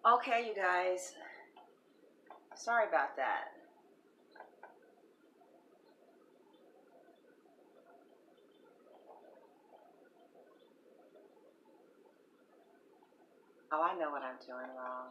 Okay, you guys. Sorry about that. Oh, I know what I'm doing wrong.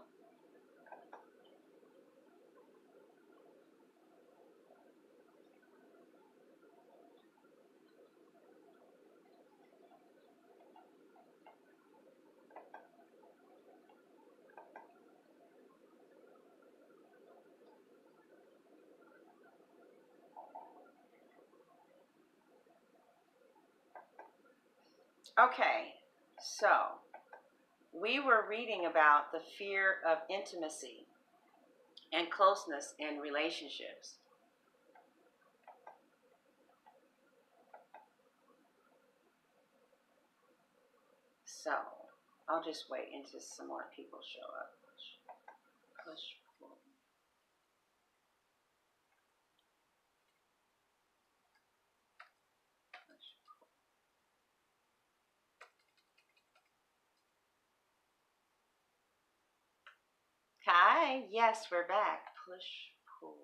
Okay, so we were reading about the fear of intimacy and closeness in relationships. So I'll just wait until some more people show up. Push, pull. Hi, yes, we're back. Push, pull.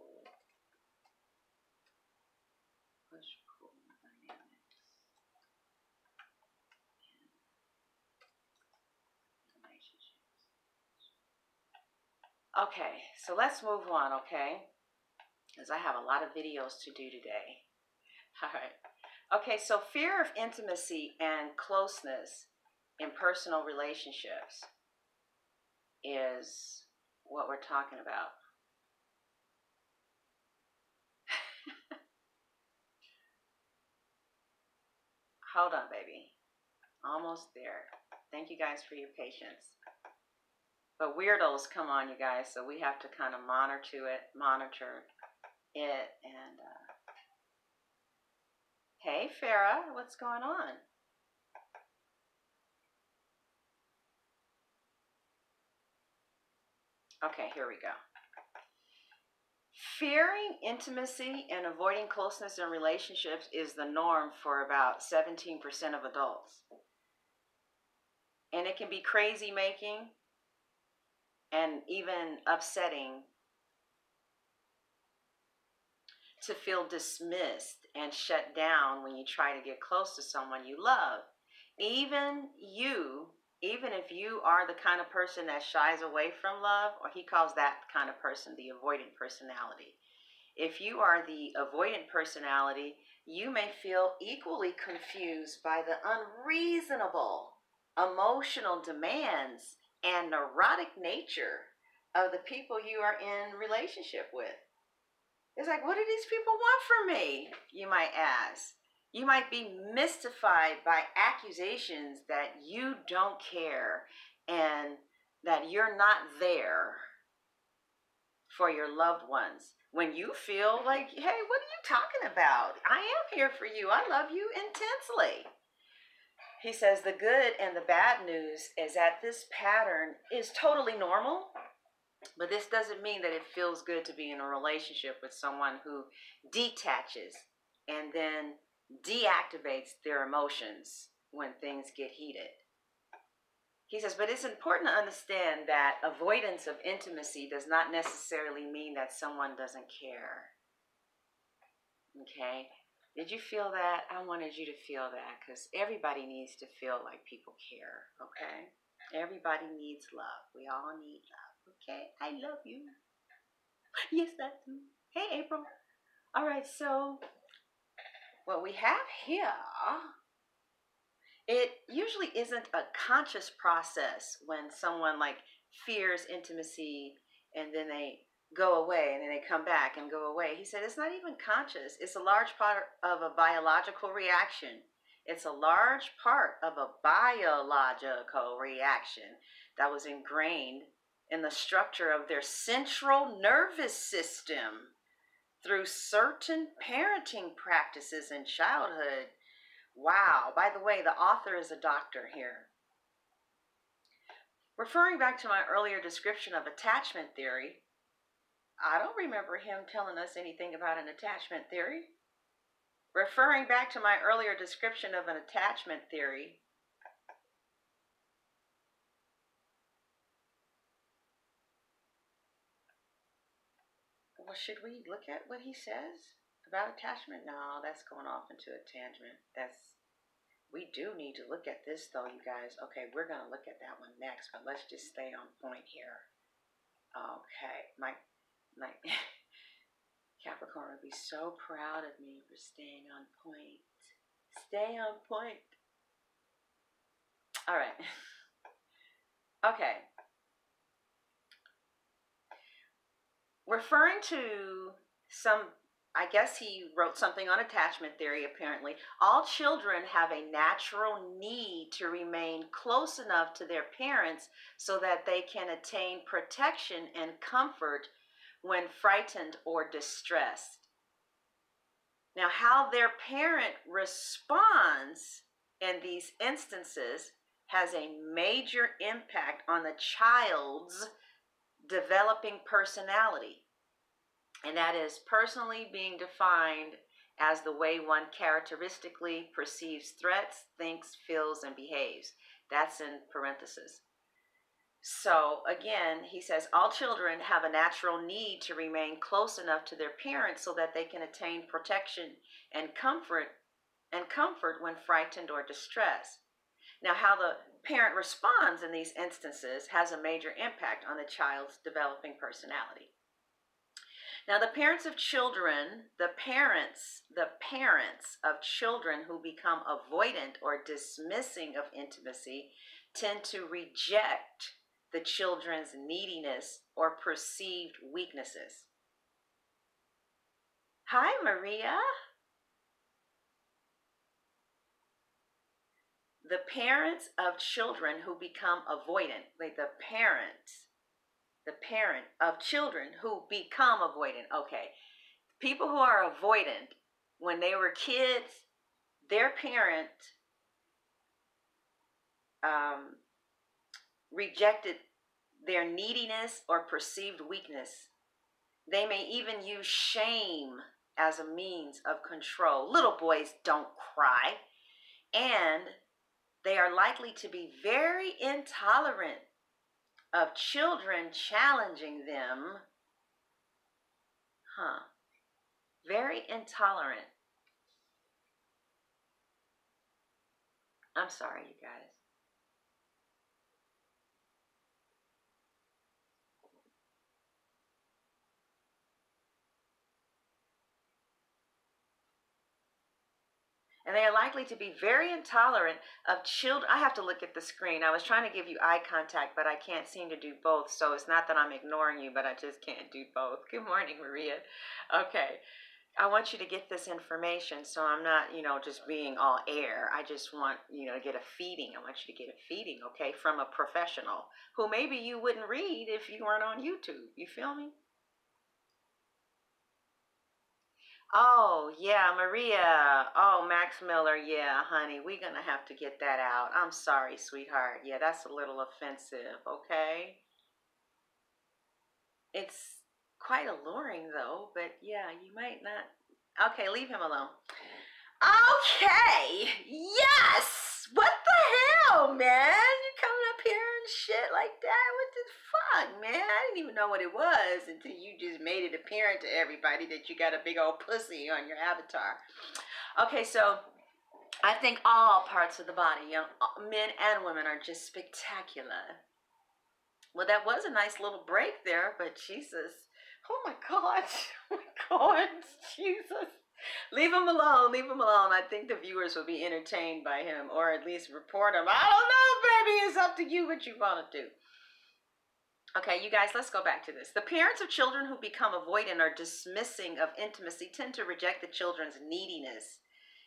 Push, pull dynamics. Relationships. Okay, so let's move on, okay? Because I have a lot of videos to do today. All right. Okay, so fear of intimacy and closeness in personal relationships is what we're talking about. Hold on, baby. Almost there. Thank you guys for your patience. But weirdos come on, you guys, so we have to kind of monitor it. And hey, Farah, what's going on? Okay, here we go. Fearing intimacy and avoiding closeness in relationships is the norm for about 17% of adults. And it can be crazy making and even upsetting to feel dismissed and shut down when you try to get close to someone you love. Even if you are the kind of person that shies away from love, or he calls that kind of person the avoidant personality. If you are the avoidant personality, you may feel equally confused by the unreasonable emotional demands and neurotic nature of the people you are in relationship with. It's like, what do these people want from me? You might ask. You might be mystified by accusations that you don't care and that you're not there for your loved ones. When you feel like, hey, what are you talking about? I am here for you. I love you intensely. He says the good and the bad news is that this pattern is totally normal. But this doesn't mean that it feels good to be in a relationship with someone who detaches and then deactivates their emotions when things get heated. He says, but it's important to understand that avoidance of intimacy does not necessarily mean that someone doesn't care. Okay? Did you feel that? I wanted you to feel that because everybody needs to feel like people care. Okay? Everybody needs love. We all need love. Okay, I love you. Yes, I do. Hey, April. All right, so what we have here, it usually isn't a conscious process when someone like fears intimacy and then they go away and then they come back and go away. He said it's not even conscious. It's a large part of a biological reaction. It's a large part of a biological reaction that was ingrained in the structure of their central nervous system through certain parenting practices in childhood. Wow. By the way, the author is a doctor here. Referring back to my earlier description of attachment theory, I don't remember him telling us anything about an attachment theory. Referring back to my earlier description of an attachment theory, Well, should we look at what he says about attachment? No, that's going off into a tangent. We do need to look at this, though, you guys. Okay, we're going to look at that one next, but let's just stay on point here. Okay, my Capricorn would be so proud of me for staying on point. Stay on point. All right. Okay. Referring to I guess he wrote something on attachment theory, apparently. All children have a natural need to remain close enough to their parents so that they can attain protection and comfort when frightened or distressed. Now, how their parent responds in these instances has a major impact on the child's developing personality. And that is personally being defined as the way one characteristically perceives threats, thinks, feels, and behaves. That's in parentheses. So again, he says, all children have a natural need to remain close enough to their parents so that they can attain protection and comfort when frightened or distressed. Now, how the parent responds in these instances has a major impact on the child's developing personality. Now, the parents of children who become avoidant or dismissing of intimacy tend to reject the children's neediness or perceived weaknesses. Hi, Maria. The parents of children who become avoidant, like the parent of children who become avoidant. Okay, people who are avoidant, when they were kids, their parent rejected their neediness or perceived weakness. They may even use shame as a means of control. Little boys don't cry, and they are likely to be very intolerant of children challenging them. Very intolerant. I'm sorry, you guys. And they are likely to be very intolerant of children. I have to look at the screen. I was trying to give you eye contact, but I can't seem to do both. So it's not that I'm ignoring you, but I just can't do both. Good morning, Maria. Okay. I want you to get this information, so I'm not, just being all air. I just want, to get a feeding. I want you to get a feeding, okay, from a professional who maybe you wouldn't read if you weren't on YouTube. You feel me? Oh, yeah, Maria. Oh, Max Miller. Yeah, honey, we're going to have to get that out. I'm sorry, sweetheart. Yeah, that's a little offensive, okay? It's quite alluring, though, but yeah, you might not. Okay, leave him alone. Okay, yes! What the hell, man? You coming up here and shit like that? What the fuck, man? I didn't even know what it was until you just made it apparent to everybody that you got a big old pussy on your avatar. Okay, so I think all parts of the body, men and women, are just spectacular. Well, that was a nice little break there, but Jesus. Oh my God. Oh my God. Jesus. Leave him alone. Leave him alone. I think the viewers will be entertained by him, or at least report him. I don't know, baby. It's up to you what you want to do. Okay, you guys, let's go back to this. The parents of children who become avoidant or dismissing of intimacy tend to reject the children's neediness.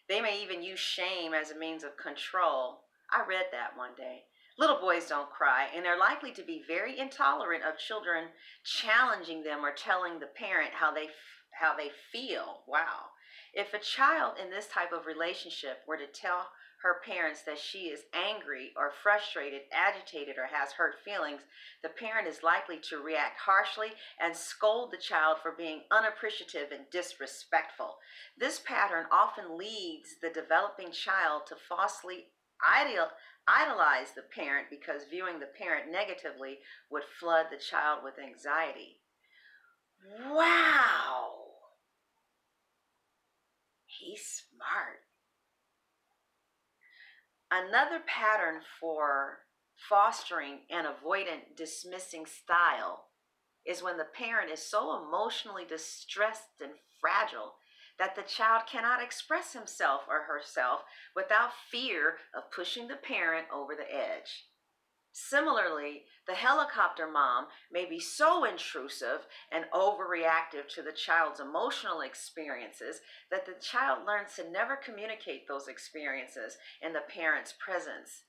They may even use shame as a means of control. I read that one day. Little boys don't cry, and they're likely to be very intolerant of children challenging them or telling the parent how they feel. Wow. If a child in this type of relationship were to tell her parents that she is angry or frustrated, agitated, or has hurt feelings, the parent is likely to react harshly and scold the child for being unappreciative and disrespectful. This pattern often leads the developing child to falsely idolize the parent because viewing the parent negatively would flood the child with anxiety. Wow. He's smart. Another pattern for fostering an avoidant dismissing style is when the parent is so emotionally distressed and fragile that the child cannot express himself or herself without fear of pushing the parent over the edge. Similarly, the helicopter mom may be so intrusive and overreactive to the child's emotional experiences that the child learns to never communicate those experiences in the parent's presence.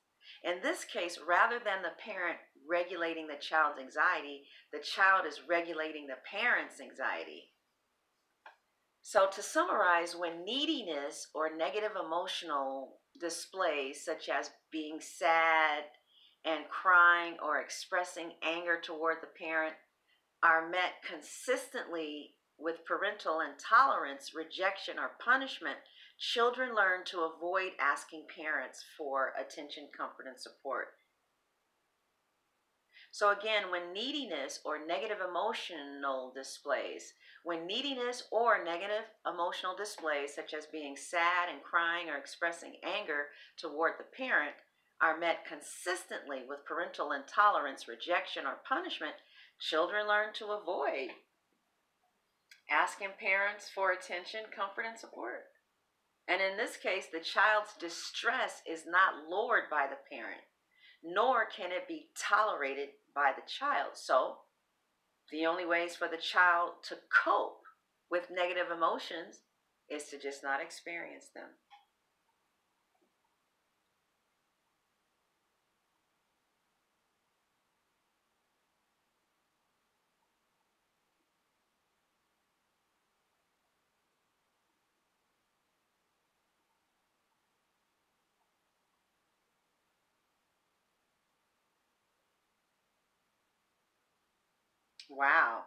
In this case, rather than the parent regulating the child's anxiety, the child is regulating the parent's anxiety. So, to summarize, when neediness or negative emotional displays, such as being sad and crying or expressing anger toward the parent, are met consistently with parental intolerance, rejection, or punishment, children learn to avoid asking parents for attention, comfort, and support. So again, when neediness or negative emotional displays, such as being sad and crying or expressing anger toward the parent, are met consistently with parental intolerance, rejection, or punishment, children learn to avoid asking parents for attention, comfort, and support. And in this case, the child's distress is not lowered by the parent, nor can it be tolerated by the child. So, the only ways for the child to cope with negative emotions is to just not experience them. Wow.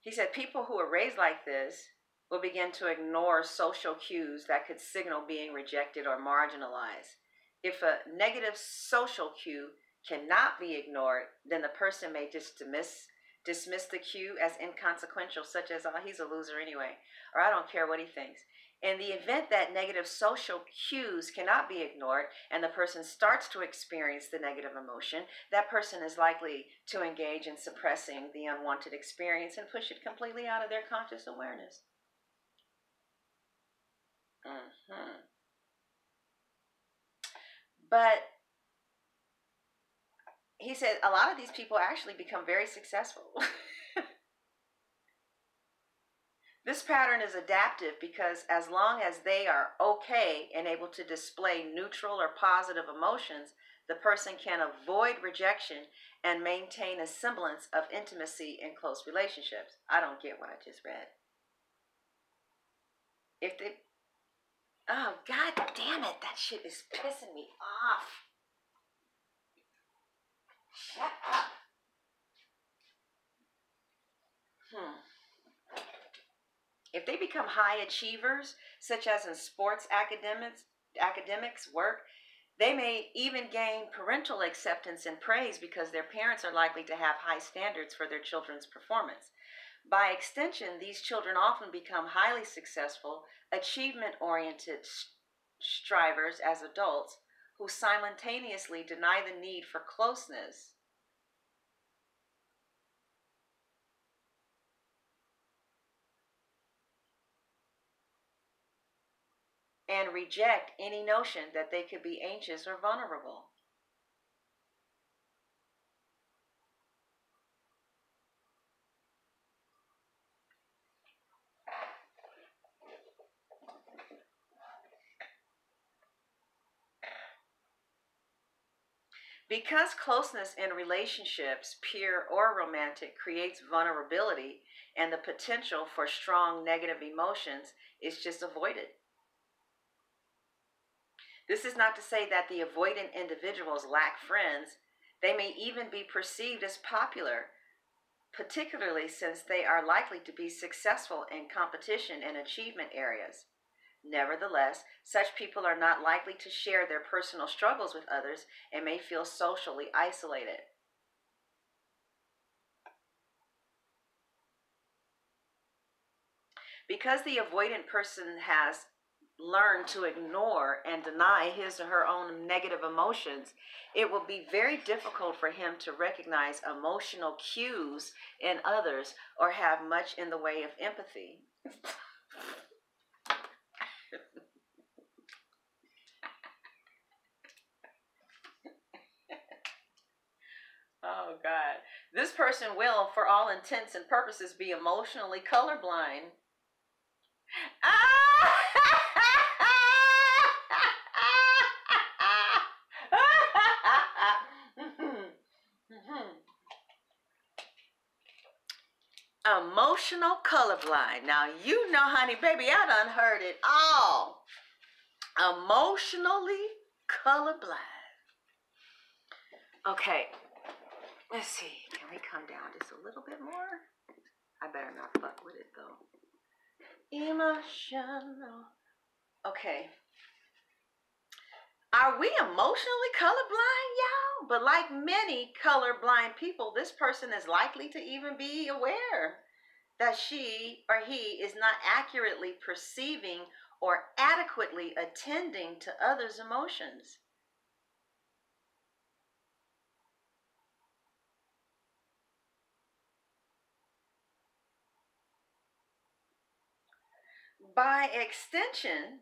He said people who are raised like this will begin to ignore social cues that could signal being rejected or marginalized. If a negative social cue cannot be ignored, then the person may just dismiss the cue as inconsequential, such as, oh, he's a loser anyway, or I don't care what he thinks. In the event that negative social cues cannot be ignored and the person starts to experience the negative emotion, that person is likely to engage in suppressing the unwanted experience and push it completely out of their conscious awareness. But he said a lot of these people actually become very successful. This pattern is adaptive because as long as they are okay and able to display neutral or positive emotions, the person can avoid rejection and maintain a semblance of intimacy in close relationships. I don't get what I just read. If they, oh, God damn it, that shit is pissing me off. Shut up. If they become high achievers, such as in sports, academics, work, they may even gain parental acceptance and praise because their parents are likely to have high standards for their children's performance. By extension, these children often become highly successful, achievement-oriented strivers as adults who simultaneously deny the need for closeness and reject any notion that they could be anxious or vulnerable. Because closeness in relationships, peer or romantic, creates vulnerability and the potential for strong negative emotions, is just avoided. This is not to say that the avoidant individuals lack friends. They may even be perceived as popular, particularly since they are likely to be successful in competition and achievement areas. Nevertheless, such people are not likely to share their personal struggles with others and may feel socially isolated. Because the avoidant person has learned to ignore and deny his or her own negative emotions, it will be very difficult for him to recognize emotional cues in others or have much in the way of empathy. Oh, God. This person will, for all intents and purposes, be emotionally colorblind. Emotional colorblind. Now, you know, honey, baby, I done heard it all. Emotionally colorblind. Okay. Let's see. Can we come down just a little bit more? I better not fuck with it, though. Emotional. Okay. Are we emotionally colorblind, y'all? But like many colorblind people, this person is likely to even be aware that she or he is not accurately perceiving or adequately attending to others' emotions. By extension,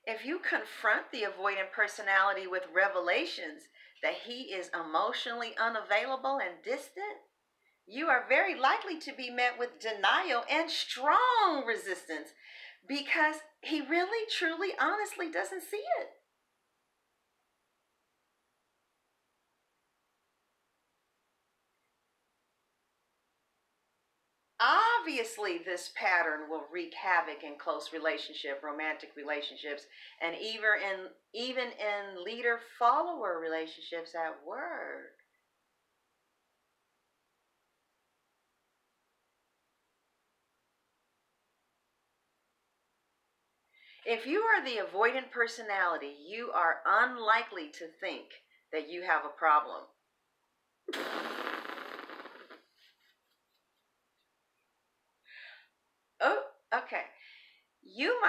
if you confront the avoidant personality with revelations that he is emotionally unavailable and distant, you are very likely to be met with denial and strong resistance because he really, truly, honestly doesn't see it. Obviously, this pattern will wreak havoc in close relationship, romantic relationships, and even in leader-follower relationships at work. If you are the avoidant personality, you are unlikely to think that you have a problem. Oh, okay. You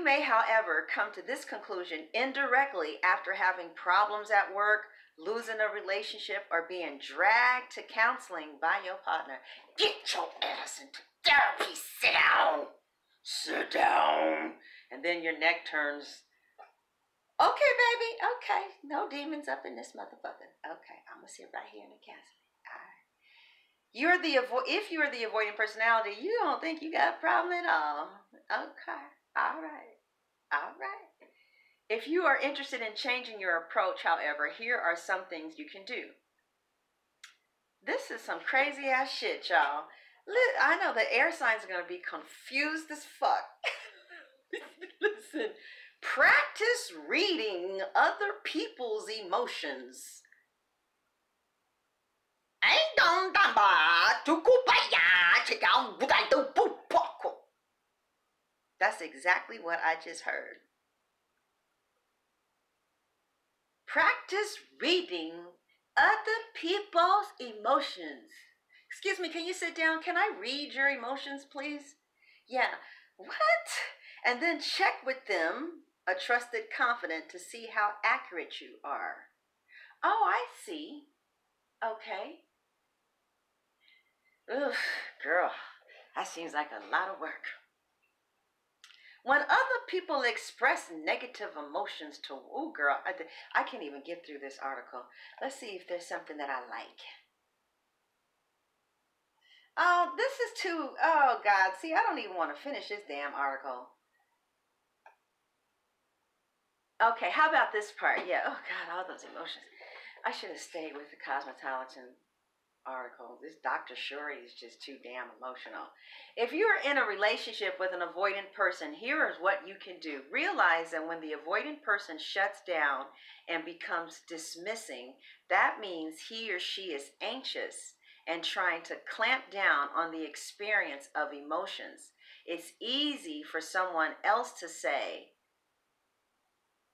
may, however, come to this conclusion indirectly after having problems at work, losing a relationship, or being dragged to counseling by your partner. Get your ass into therapy. Sit down. Sit down. And then your neck turns. Okay, baby. Okay. No demons up in this motherfucker. Okay. I'm going to sit right here in the counseling. All right. If you're the avoiding personality, you don't think you got a problem at all. Okay. All right. All right. If you are interested in changing your approach, however, here are some things you can do. This is some crazy ass shit, y'all. I know the air signs are going to be confused as fuck. Listen, practice reading other people's emotions. That's exactly what I just heard. Practice reading other people's emotions. Excuse me, can you sit down? Can I read your emotions, please? Yeah. What? And then check with them, a trusted confidant, to see how accurate you are. Oh, I see. Okay. Ugh, girl, that seems like a lot of work. When other people express negative emotions to, oh girl, I can't even get through this article. Let's see if there's something that I like. Oh, this is too, oh God, see, I don't even want to finish this damn article. Okay, how about this part? Yeah, oh God, all those emotions. I should have stayed with the cosmetology article. This Dr. Shuri is just too damn emotional. If you're in a relationship with an avoidant person, here is what you can do. Realize that when the avoidant person shuts down and becomes dismissing, that means he or she is anxious and trying to clamp down on the experience of emotions. It's easy for someone else to say,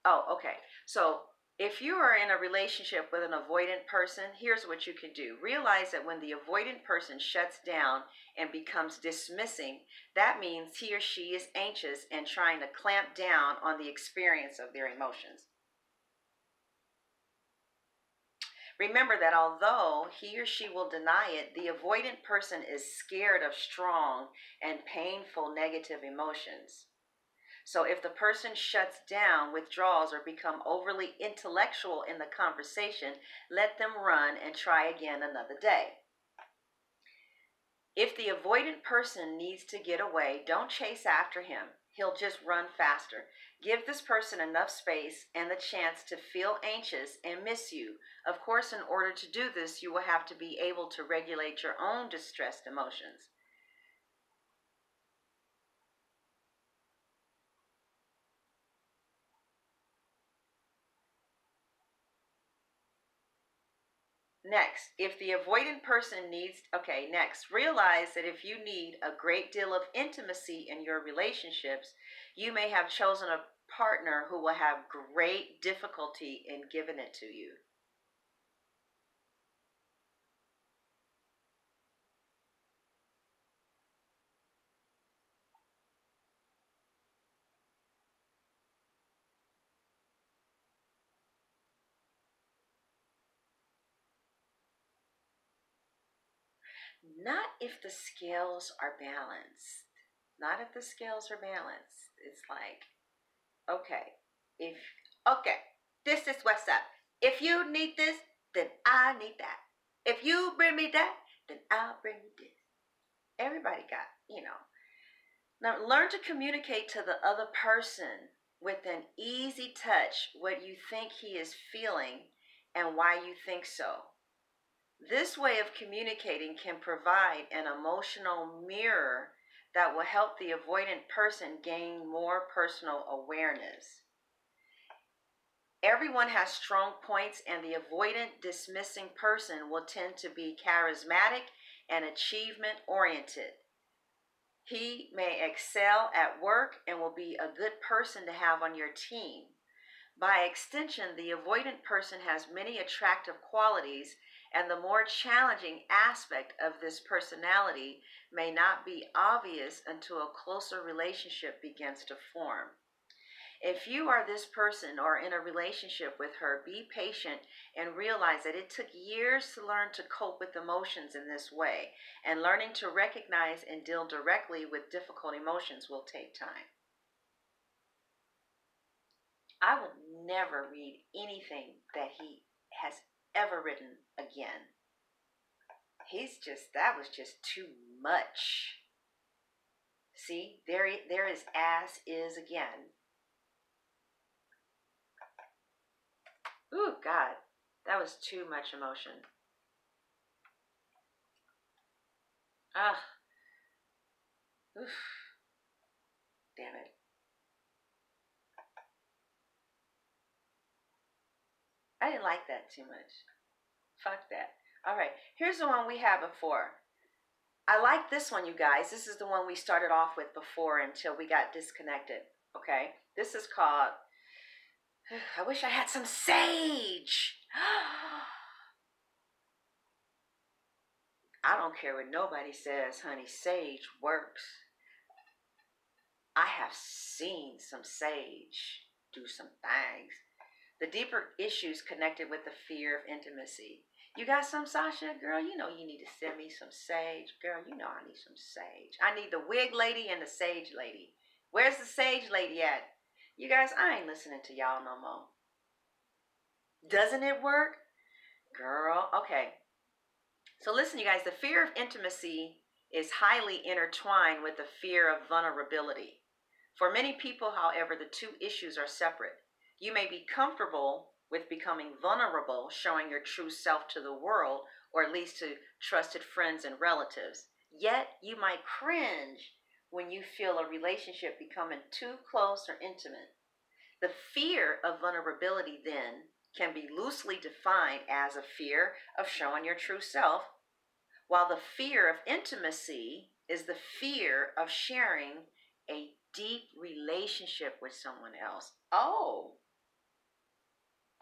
oh, okay, so If you are in a relationship with an avoidant person, here's what you can do. Realize that when the avoidant person shuts down and becomes dismissing, that means he or she is anxious and trying to clamp down on the experience of their emotions. Remember that although he or she will deny it, the avoidant person is scared of strong and painful negative emotions. So if the person shuts down, withdraws, or become overly intellectual in the conversation, let them run and try again another day. If the avoidant person needs to get away, don't chase after him. He'll just run faster. Give this person enough space and the chance to feel anxious and miss you. Of course, in order to do this, you will have to be able to regulate your own distressed emotions. Next, if the avoidant person needs, next, realize that if you need a great deal of intimacy in your relationships, you may have chosen a partner who will have great difficulty in giving it to you. Not if the scales are balanced. Not if the scales are balanced. It's like, okay, if, okay, this is what's up. If you need this, then I need that. If you bring me that, then I'll bring you this. Everybody got, Now learn to communicate to the other person with an easy touch what you think he is feeling and why you think so. This way of communicating can provide an emotional mirror that will help the avoidant person gain more personal awareness. Everyone has strong points, and the avoidant, dismissing person will tend to be charismatic and achievement oriented. He may excel at work and will be a good person to have on your team. By extension, the avoidant person has many attractive qualities, and the more challenging aspect of this personality may not be obvious until a closer relationship begins to form. If you are this person or in a relationship with her, be patient and realize that it took years to learn to cope with emotions in this way, and learning to recognize and deal directly with difficult emotions will take time. I will never read anything that he has ever written again. That was just too much. See, there is as is again. Ooh, God, that was too much emotion. Ah, oof, damn it. I didn't like that too much. Fuck that. All right, here's the one we had before. I like this one, you guys. This is the one we started off with before until we got disconnected. Okay, this is called I wish I had some sage. I don't care what nobody says, honey. Sage works. I have seen some sage do some things. The deeper issues connected with the fear of intimacy. You got some, Sasha? Girl, you know you need to send me some sage. Girl, you know I need some sage. I need the wig lady and the sage lady. Where's the sage lady at? You guys, I ain't listening to y'all no more. Doesn't it work? Girl, okay. So listen, you guys, the fear of intimacy is highly intertwined with the fear of vulnerability. For many people, however, the two issues are separate. You may be comfortable with becoming vulnerable, showing your true self to the world, or at least to trusted friends and relatives. Yet, you might cringe when you feel a relationship becoming too close or intimate. The fear of vulnerability, then, can be loosely defined as a fear of showing your true self, while the fear of intimacy is the fear of sharing a deep relationship with someone else. Oh,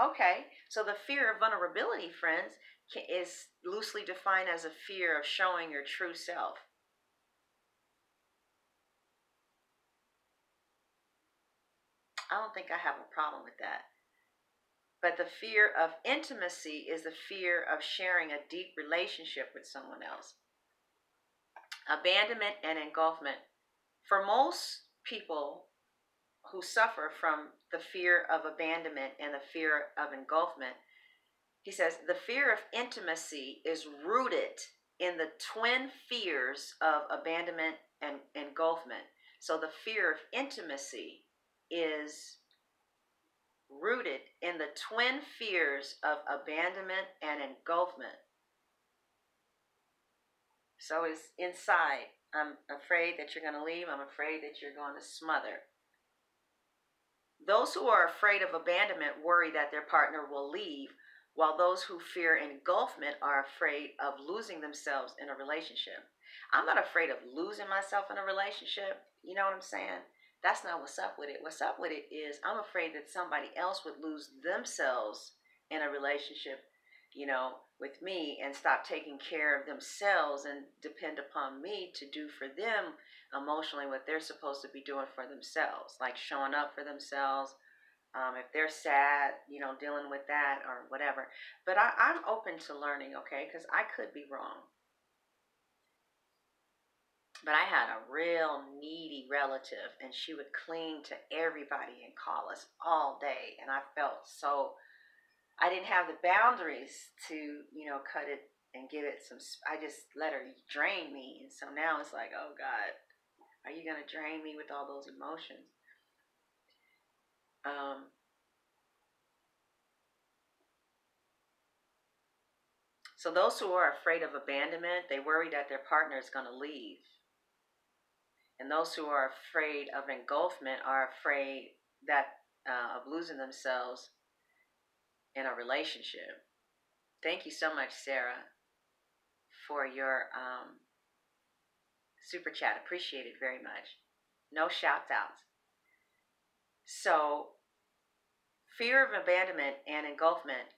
Okay, so the fear of vulnerability, friends, is loosely defined as a fear of showing your true self. I don't think I have a problem with that. But the fear of intimacy is the fear of sharing a deep relationship with someone else. Abandonment and engulfment. For most people who suffer from the fear of abandonment and the fear of engulfment, he says the fear of intimacy is rooted in the twin fears of abandonment and engulfment. So the fear of intimacy is rooted in the twin fears of abandonment and engulfment. So it's inside. I'm afraid that you're going to leave. I'm afraid that you're going to smother. Those who are afraid of abandonment worry that their partner will leave, while those who fear engulfment are afraid of losing themselves in a relationship. I'm not afraid of losing myself in a relationship. You know what I'm saying? That's not what's up with it. What's up with it is I'm afraid that somebody else would lose themselves in a relationship, with me and stop taking care of themselves and depend upon me to do for them emotionally what they're supposed to be doing for themselves, like showing up for themselves. If they're sad, dealing with that or whatever. But I'm open to learning, okay? Because I could be wrong. But I had a real needy relative, and she would cling to everybody and call us all day. And I felt so, I didn't have the boundaries to, cut it and give it some, I just let her drain me. And so now it's like, oh God, are you going to drain me with all those emotions? So those who are afraid of abandonment, they worry that their partner is going to leave. And those who are afraid of engulfment are afraid that of losing themselves in a relationship. Thank you so much, Sarah, for your super chat. Appreciate it very much. No shout outs. So, fear of abandonment and engulfment.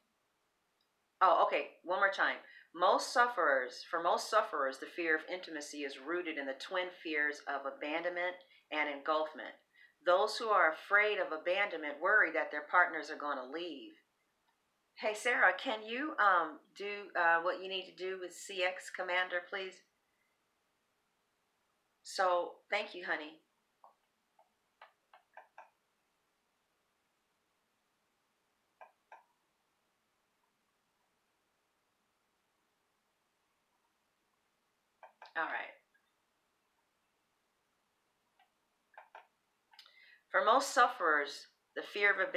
Oh, okay. One more time. For most sufferers, the fear of intimacy is rooted in the twin fears of abandonment and engulfment. Those who are afraid of abandonment worry that their partners are going to leave. Hey, Sarah, can you do what you need to do with CX Commander, please? So, thank you, honey. All right. For most sufferers, the fear of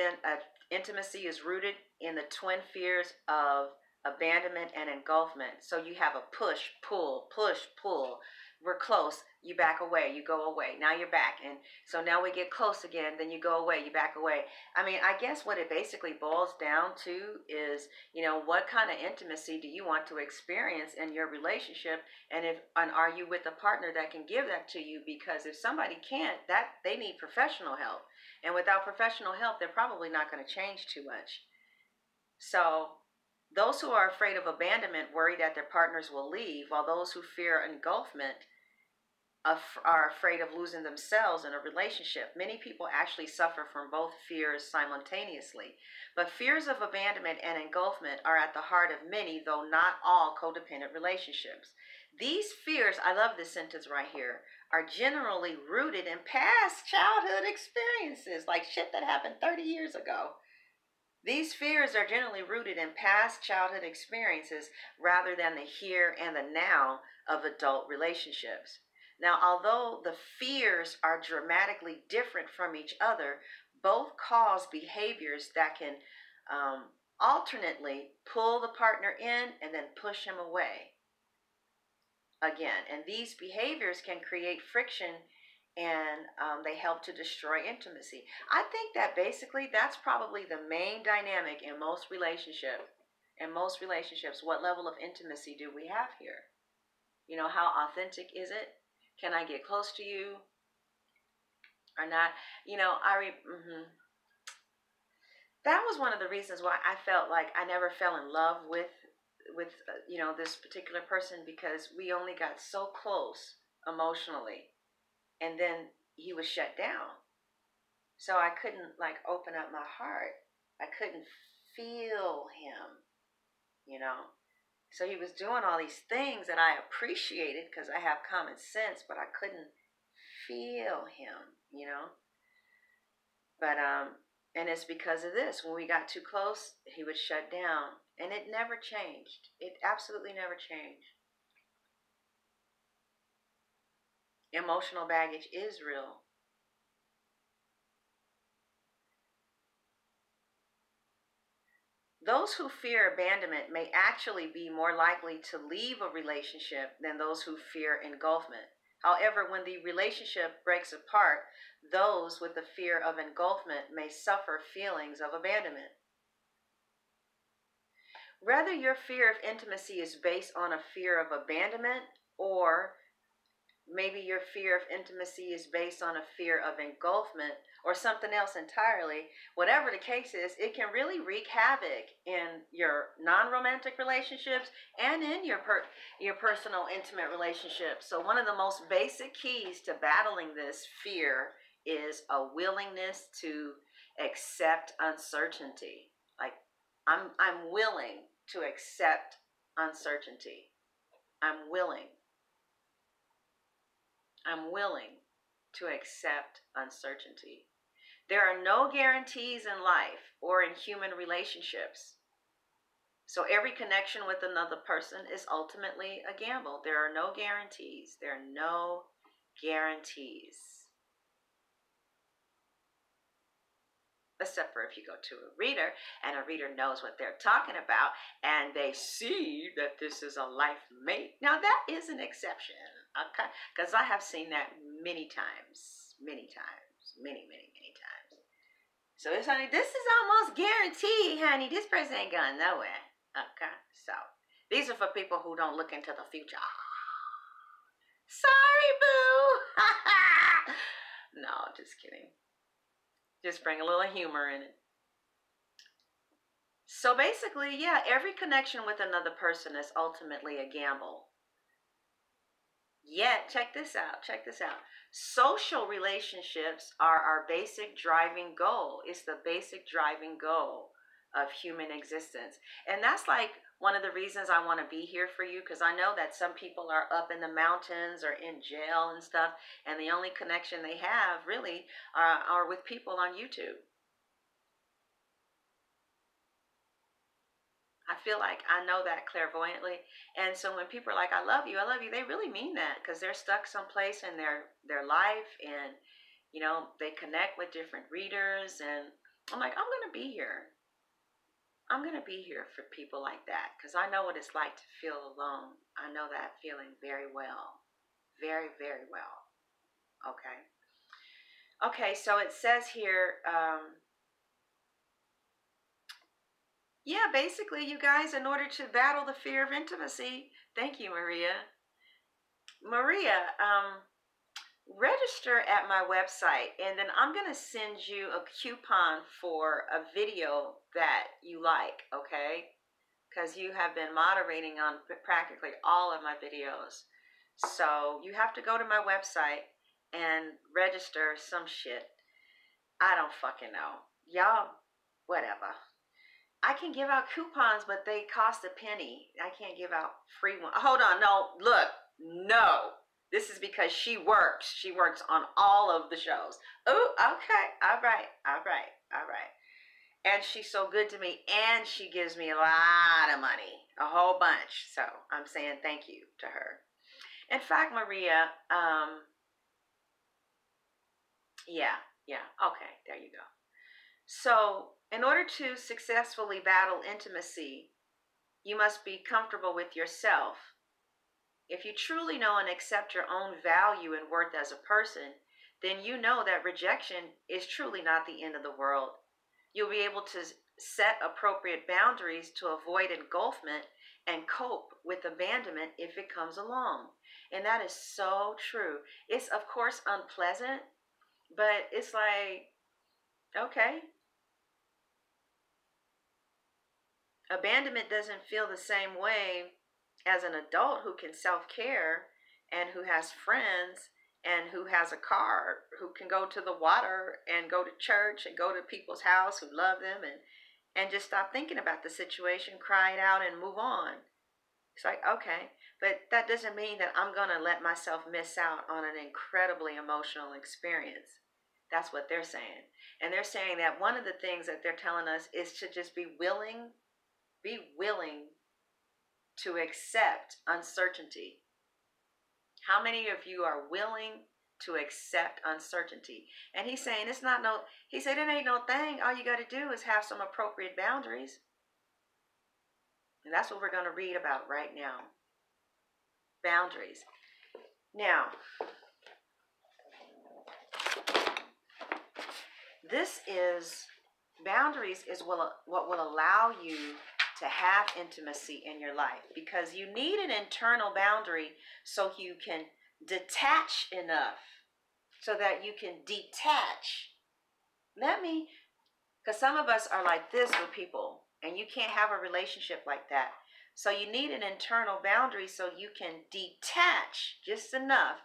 intimacy is rooted in the twin fears of abandonment and engulfment. So you have a push, pull, push, pull. We're close, you back away, you go away. Now you're back. And so now we get close again, then you go away, you back away. I mean, I guess what it basically boils down to is, what kind of intimacy do you want to experience in your relationship? And are you with a partner that can give that to you? Because if somebody can't, that they need professional help. And without professional help, they're probably not going to change too much. So those who are afraid of abandonment worry that their partners will leave, while those who fear engulfment are afraid of losing themselves in a relationship. Many people actually suffer from both fears simultaneously. But fears of abandonment and engulfment are at the heart of many, though not all, codependent relationships. These fears, I love this sentence right here, are generally rooted in past childhood experiences, like shit that happened 30 years ago. These fears are generally rooted in past childhood experiences rather than the here and the now of adult relationships. Now, although the fears are dramatically different from each other, both cause behaviors that can alternately pull the partner in and then push him away again. And these behaviors can create friction, and they help to destroy intimacy. I think that basically that's probably the main dynamic in most relationships. In most relationships, what level of intimacy do we have here? How authentic is it? Can I get close to you or not? that was one of the reasons why I felt like I never fell in love with this particular person, because we only got so close emotionally, and then he was shut down. So I couldn't like open up my heart. I couldn't feel him, you know. So he was doing all these things that I appreciated because I have common sense, but I couldn't feel him. But and it's because of this. When we got too close, he would shut down, and it never changed. It absolutely never changed. Emotional baggage is real. Those who fear abandonment may actually be more likely to leave a relationship than those who fear engulfment. However, when the relationship breaks apart, those with the fear of engulfment may suffer feelings of abandonment. Whether your fear of intimacy is based on a fear of abandonment, or maybe your fear of intimacy is based on a fear of engulfment, or something else entirely, whatever the case is, it can really wreak havoc in your non-romantic relationships and in your personal intimate relationships. So one of the most basic keys to battling this fear is a willingness to accept uncertainty. Like, I'm willing to accept uncertainty. I'm willing. I'm willing to accept uncertainty. There are no guarantees in life or in human relationships. So every connection with another person is ultimately a gamble. There are no guarantees. There are no guarantees. Except for if you go to a reader and a reader knows what they're talking about and they see that this is a life mate. Now that is an exception, okay? Because I have seen that many times, many times. So it's honey, this is almost guaranteed, honey. This person ain't going nowhere, okay? So these are for people who don't look into the future. Sorry, boo. No, just kidding. Just bring a little humor in it. So basically, yeah, every connection with another person is ultimately a gamble. Yet, check this out. Social relationships are our basic driving goal. It's the basic driving goal of human existence. And that's like one of the reasons I want to be here for you, because I know that some people are up in the mountains or in jail and stuff, and the only connection they have really are with people on YouTube. I feel like I know that clairvoyantly. And so when people are like, I love you, they really mean that, because they're stuck someplace in their life, and they connect with different readers, and I'm like, I'm going to be here. I'm going to be here for people like that, because I know what it's like to feel alone. I know that feeling very well. Very, very well. Okay, so it says here, yeah, basically, you guys, in order to battle the fear of intimacy, thank you, Maria. Register at my website, and then I'm going to send you a coupon for a video that you like, okay? Because you have been moderating on practically all of my videos. So you have to go to my website and register some shit. I don't fucking know. Y'all, whatever. I can give out coupons, but they cost a penny. I can't give out free ones. Hold on, no, look, no. This is because she works. She works on all of the shows. Oh, okay, all right. And she's so good to me, and she gives me a lot of money, a whole bunch. So I'm saying thank you to her. In fact, Maria, yeah, okay, there you go. So in order to successfully battle intimacy, you must be comfortable with yourself. If you truly know and accept your own value and worth as a person, then you know that rejection is truly not the end of the world. You'll be able to set appropriate boundaries to avoid engulfment and cope with abandonment if it comes along. And that is so true. It's, of course, unpleasant, but it's like, okay, Abandonment doesn't feel the same way as an adult who can self-care and who has friends and who has a car, who can go to the water and go to church and go to people's house who love them, and just stop thinking about the situation, cry it out, and move on. It's like, okay, but that doesn't mean that I'm going to let myself miss out on an incredibly emotional experience. That's what they're saying. And they're saying that one of the things that they're telling us is to just be willing to accept uncertainty. How many of you are willing to accept uncertainty? And he's saying it's not no, he said it ain't no thing. All you got to do is have some appropriate boundaries. And that's what we're going to read about right now. Boundaries. Now, boundaries is what will allow you to have intimacy in your life, because you need an internal boundary so you can detach enough so that you can detach. Because some of us are like this with people, and you can't have a relationship like that. So you need an internal boundary so you can detach just enough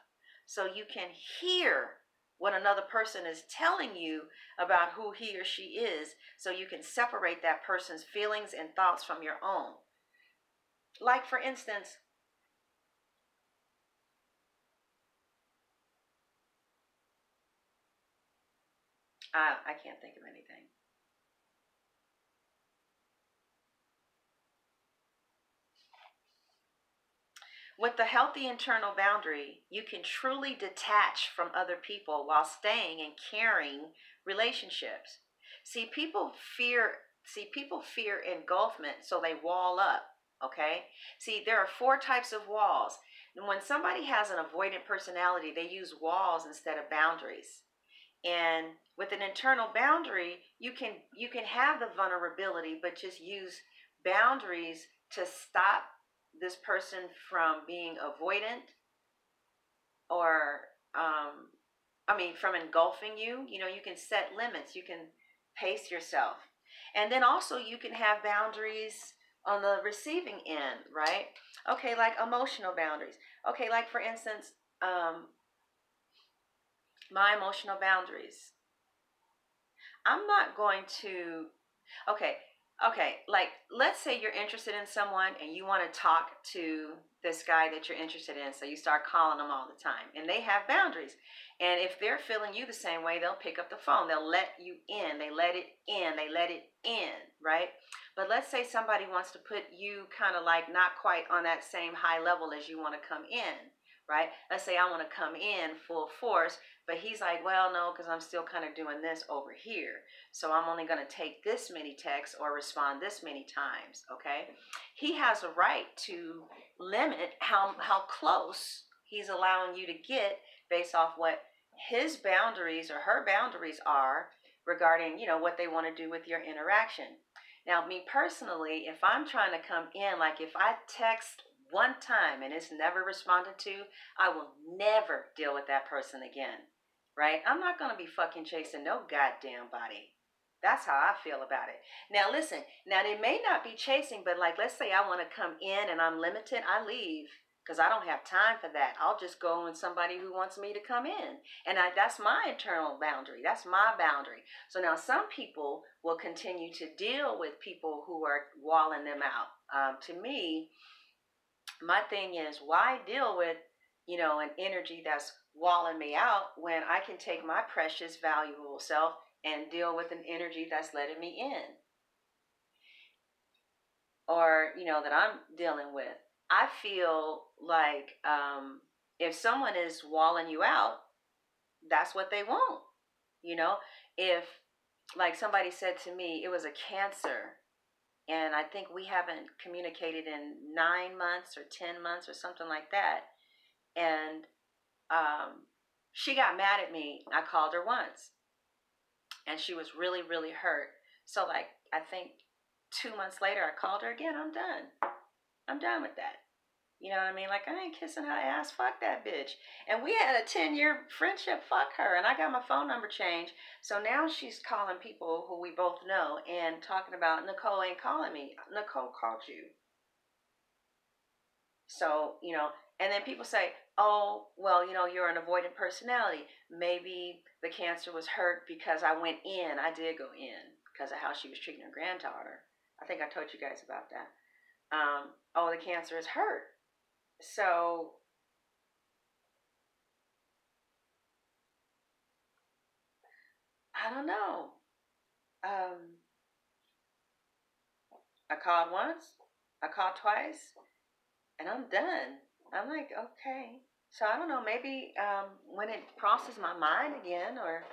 so you can hear what another person is telling you about who he or she is, so you can separate that person's feelings and thoughts from your own. Like, for instance, I can't think of anything. With the healthy internal boundary, you can truly detach from other people while staying in caring relationships. People fear engulfment, so they wall up, okay? See, there are 4 types of walls. And when somebody has an avoidant personality, they use walls instead of boundaries. And with an internal boundary, you can have the vulnerability, but just use boundaries to stop this person from being avoidant, or from engulfing you. You can set limits, you can pace yourself. And then also you can have boundaries on the receiving end, right? Okay, like emotional boundaries. Okay, like for instance, my emotional boundaries. I'm not going to, okay, like let's say you're interested in someone and you want to talk to this guy that you're interested in, so you start calling them all the time, and they have boundaries. And if they're feeling you the same way, they'll pick up the phone, they'll let you in, they let it in, right? But let's say somebody wants to put you kind of like not quite on that same high level as you want to come in, right? Let's say I want to come in full force, but he's like, well, no, because I'm still kind of doing this over here. So I'm only going to take this many texts or respond this many times, okay? He has a right to limit how close he's allowing you to get based off what his boundaries or her boundaries are regarding, what they want to do with your interaction. Now, me personally, if I'm trying to come in, like if I text one time and it's never responded to, I will never deal with that person again, right? I'm not going to be fucking chasing no goddamn body. That's how I feel about it. Now, listen, they may not be chasing, but like, let's say I want to come in and I'm limited, I leave because I don't have time for that. I'll just go with somebody who wants me to come in. And that's my internal boundary. That's my boundary. So now some people will continue to deal with people who are walling them out. To me, my thing is, why deal with, an energy that's walling me out when I can take my precious, valuable self and deal with an energy that's letting me in, or, that I'm dealing with. I feel like if someone is walling you out, that's what they want. If, like somebody said to me, it was a cancer, and I think we haven't communicated in 9 months or 10 months or something like that. And she got mad at me. I called her once, and she was really, really hurt. So, like, I think 2 months later, I called her again. I'm done with that. You know what I mean? Like, I ain't kissing her ass. Fuck that bitch. And we had a 10-year friendship. Fuck her. And I got my phone number changed. So now she's calling people who we both know and talking about, Nicole ain't calling me. Nicole called you. So, and then people say, oh, well, you're an avoidant personality. Maybe the cancer was hurt because I went in. I did go in because of how she was treating her granddaughter. I think I told you guys about that. Oh, the cancer is hurt. So, I don't know. I called once, I called twice, and I'm done. I'm like, okay. So I don't know, maybe when it crosses my mind again, or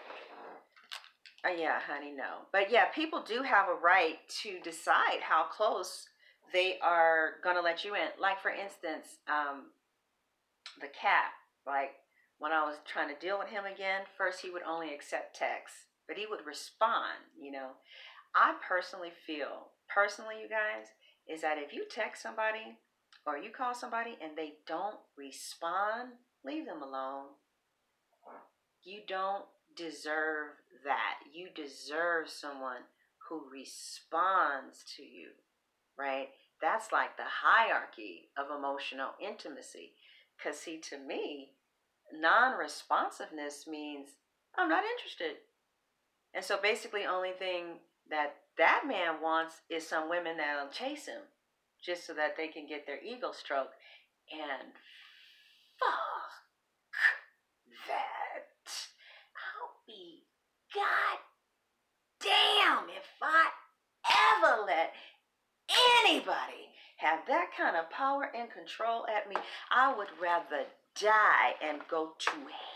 yeah, honey, no. But yeah, people do have a right to decide how close they are gonna let you in. Like for instance, the cat. Like when I was trying to deal with him again, first he would only accept texts, but he would respond. I personally, you guys, is that if you text somebody or you call somebody and they don't respond, leave them alone. You don't deserve that. You deserve someone who responds to you, right? That's like the hierarchy of emotional intimacy. Because, see, to me, non responsiveness means I'm not interested. And so basically, only thing that man wants is some women that'll chase him just so that they can get their ego stroked. And fuck that. I'll be goddamn if I ever let anybody have that kind of power and control at me. I would rather die and go to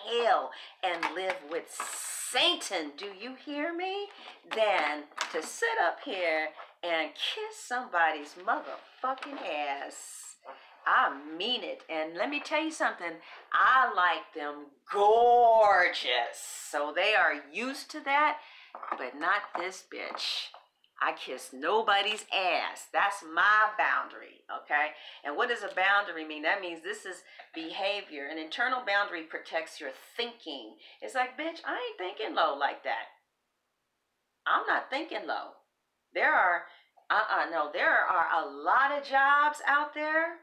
hell and live with Satan, do you hear me? Than to sit up here and kiss somebody's motherfucking ass. I mean it. And let me tell you something. I like them gorgeous. So they are used to that, but not this bitch. I kiss nobody's ass. That's my boundary, okay? And what does a boundary mean? That means this is behavior. An internal boundary protects your thinking. It's like, bitch, I ain't thinking low like that. I'm not thinking low. There are a lot of jobs out there.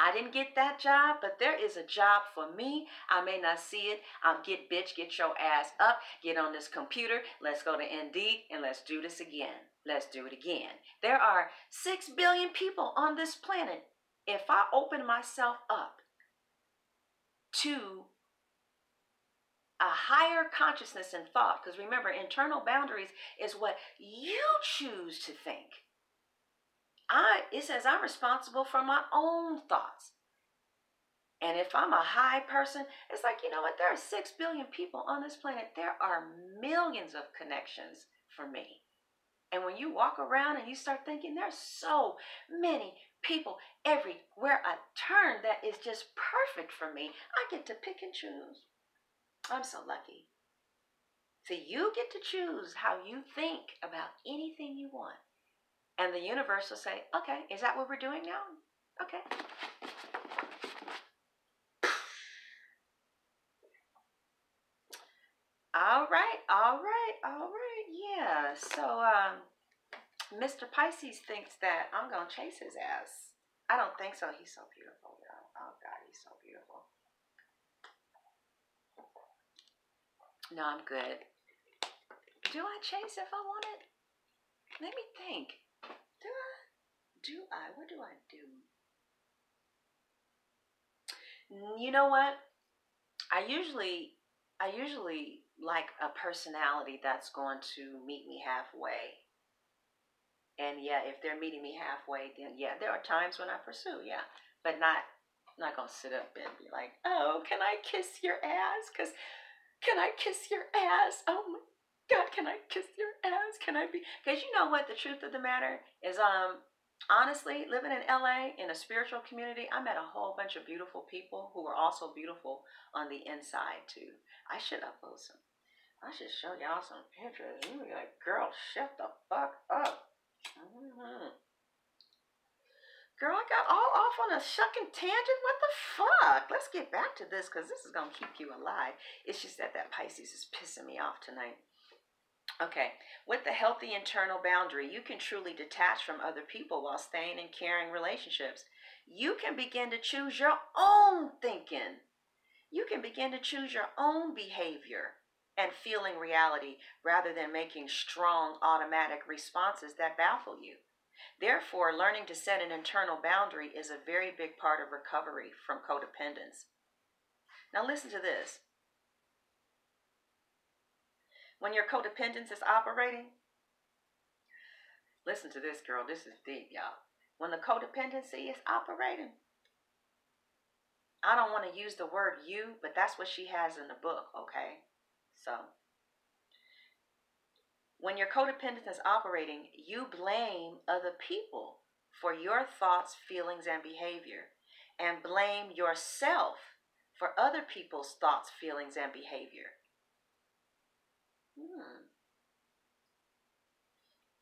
I didn't get that job, but there is a job for me. I may not see it. Get your ass up. Get on this computer. Let's go to Indeed and let's do this again. Let's do it again. There are 6 billion people on this planet. If I open myself up to a higher consciousness and thought, because remember, internal boundaries is what you choose to think. It says I'm responsible for my own thoughts. And if I'm a high person, it's like, you know what? There are 6 billion people on this planet. There are millions of connections for me. And when you walk around and you start thinking, there's so many people everywhere I turn that is just perfect for me. I get to pick and choose. I'm so lucky. See, you get to choose how you think about anything you want. And the universe will say, okay, is that what we're doing now? Okay. All right. Yeah. So, Mr. Pisces thinks that I'm going to chase his ass. I don't think so. He's so beautiful, y'all. Oh, God, he's so beautiful. No, I'm good. Do I chase if I want it? Let me think. Do I? What do I do? You know what? I usually like a personality that's going to meet me halfway. And yeah, if they're meeting me halfway, then yeah, there are times when I pursue, yeah, but not gonna sit up and be like, oh, can I kiss your ass? Can I kiss your ass? Oh my God, can I kiss your ass? Can I be? Because you know what the truth of the matter is, honestly, living in LA in a spiritual community, I met a whole bunch of beautiful people who were also beautiful on the inside too. I should upload some. I should show y'all some pictures. You be like, girl, shut the fuck up. Girl, I got all off on a shucking tangent. What the fuck? Let's get back to this because this is going to keep you alive. It's just that Pisces is pissing me off tonight. Okay, with the healthy internal boundary, you can truly detach from other people while staying in caring relationships. You can begin to choose your own thinking. You can begin to choose your own behavior and feeling reality rather than making strong automatic responses that baffle you. Therefore, learning to set an internal boundary is a very big part of recovery from codependence. Now listen to this. When your codependence is operating, listen to this, girl. This is deep, y'all. When the codependency is operating, I don't want to use the word you, but that's what she has in the book, okay? So, when your codependence is operating, you blame other people for your thoughts, feelings, and behavior, and blame yourself for other people's thoughts, feelings, and behavior.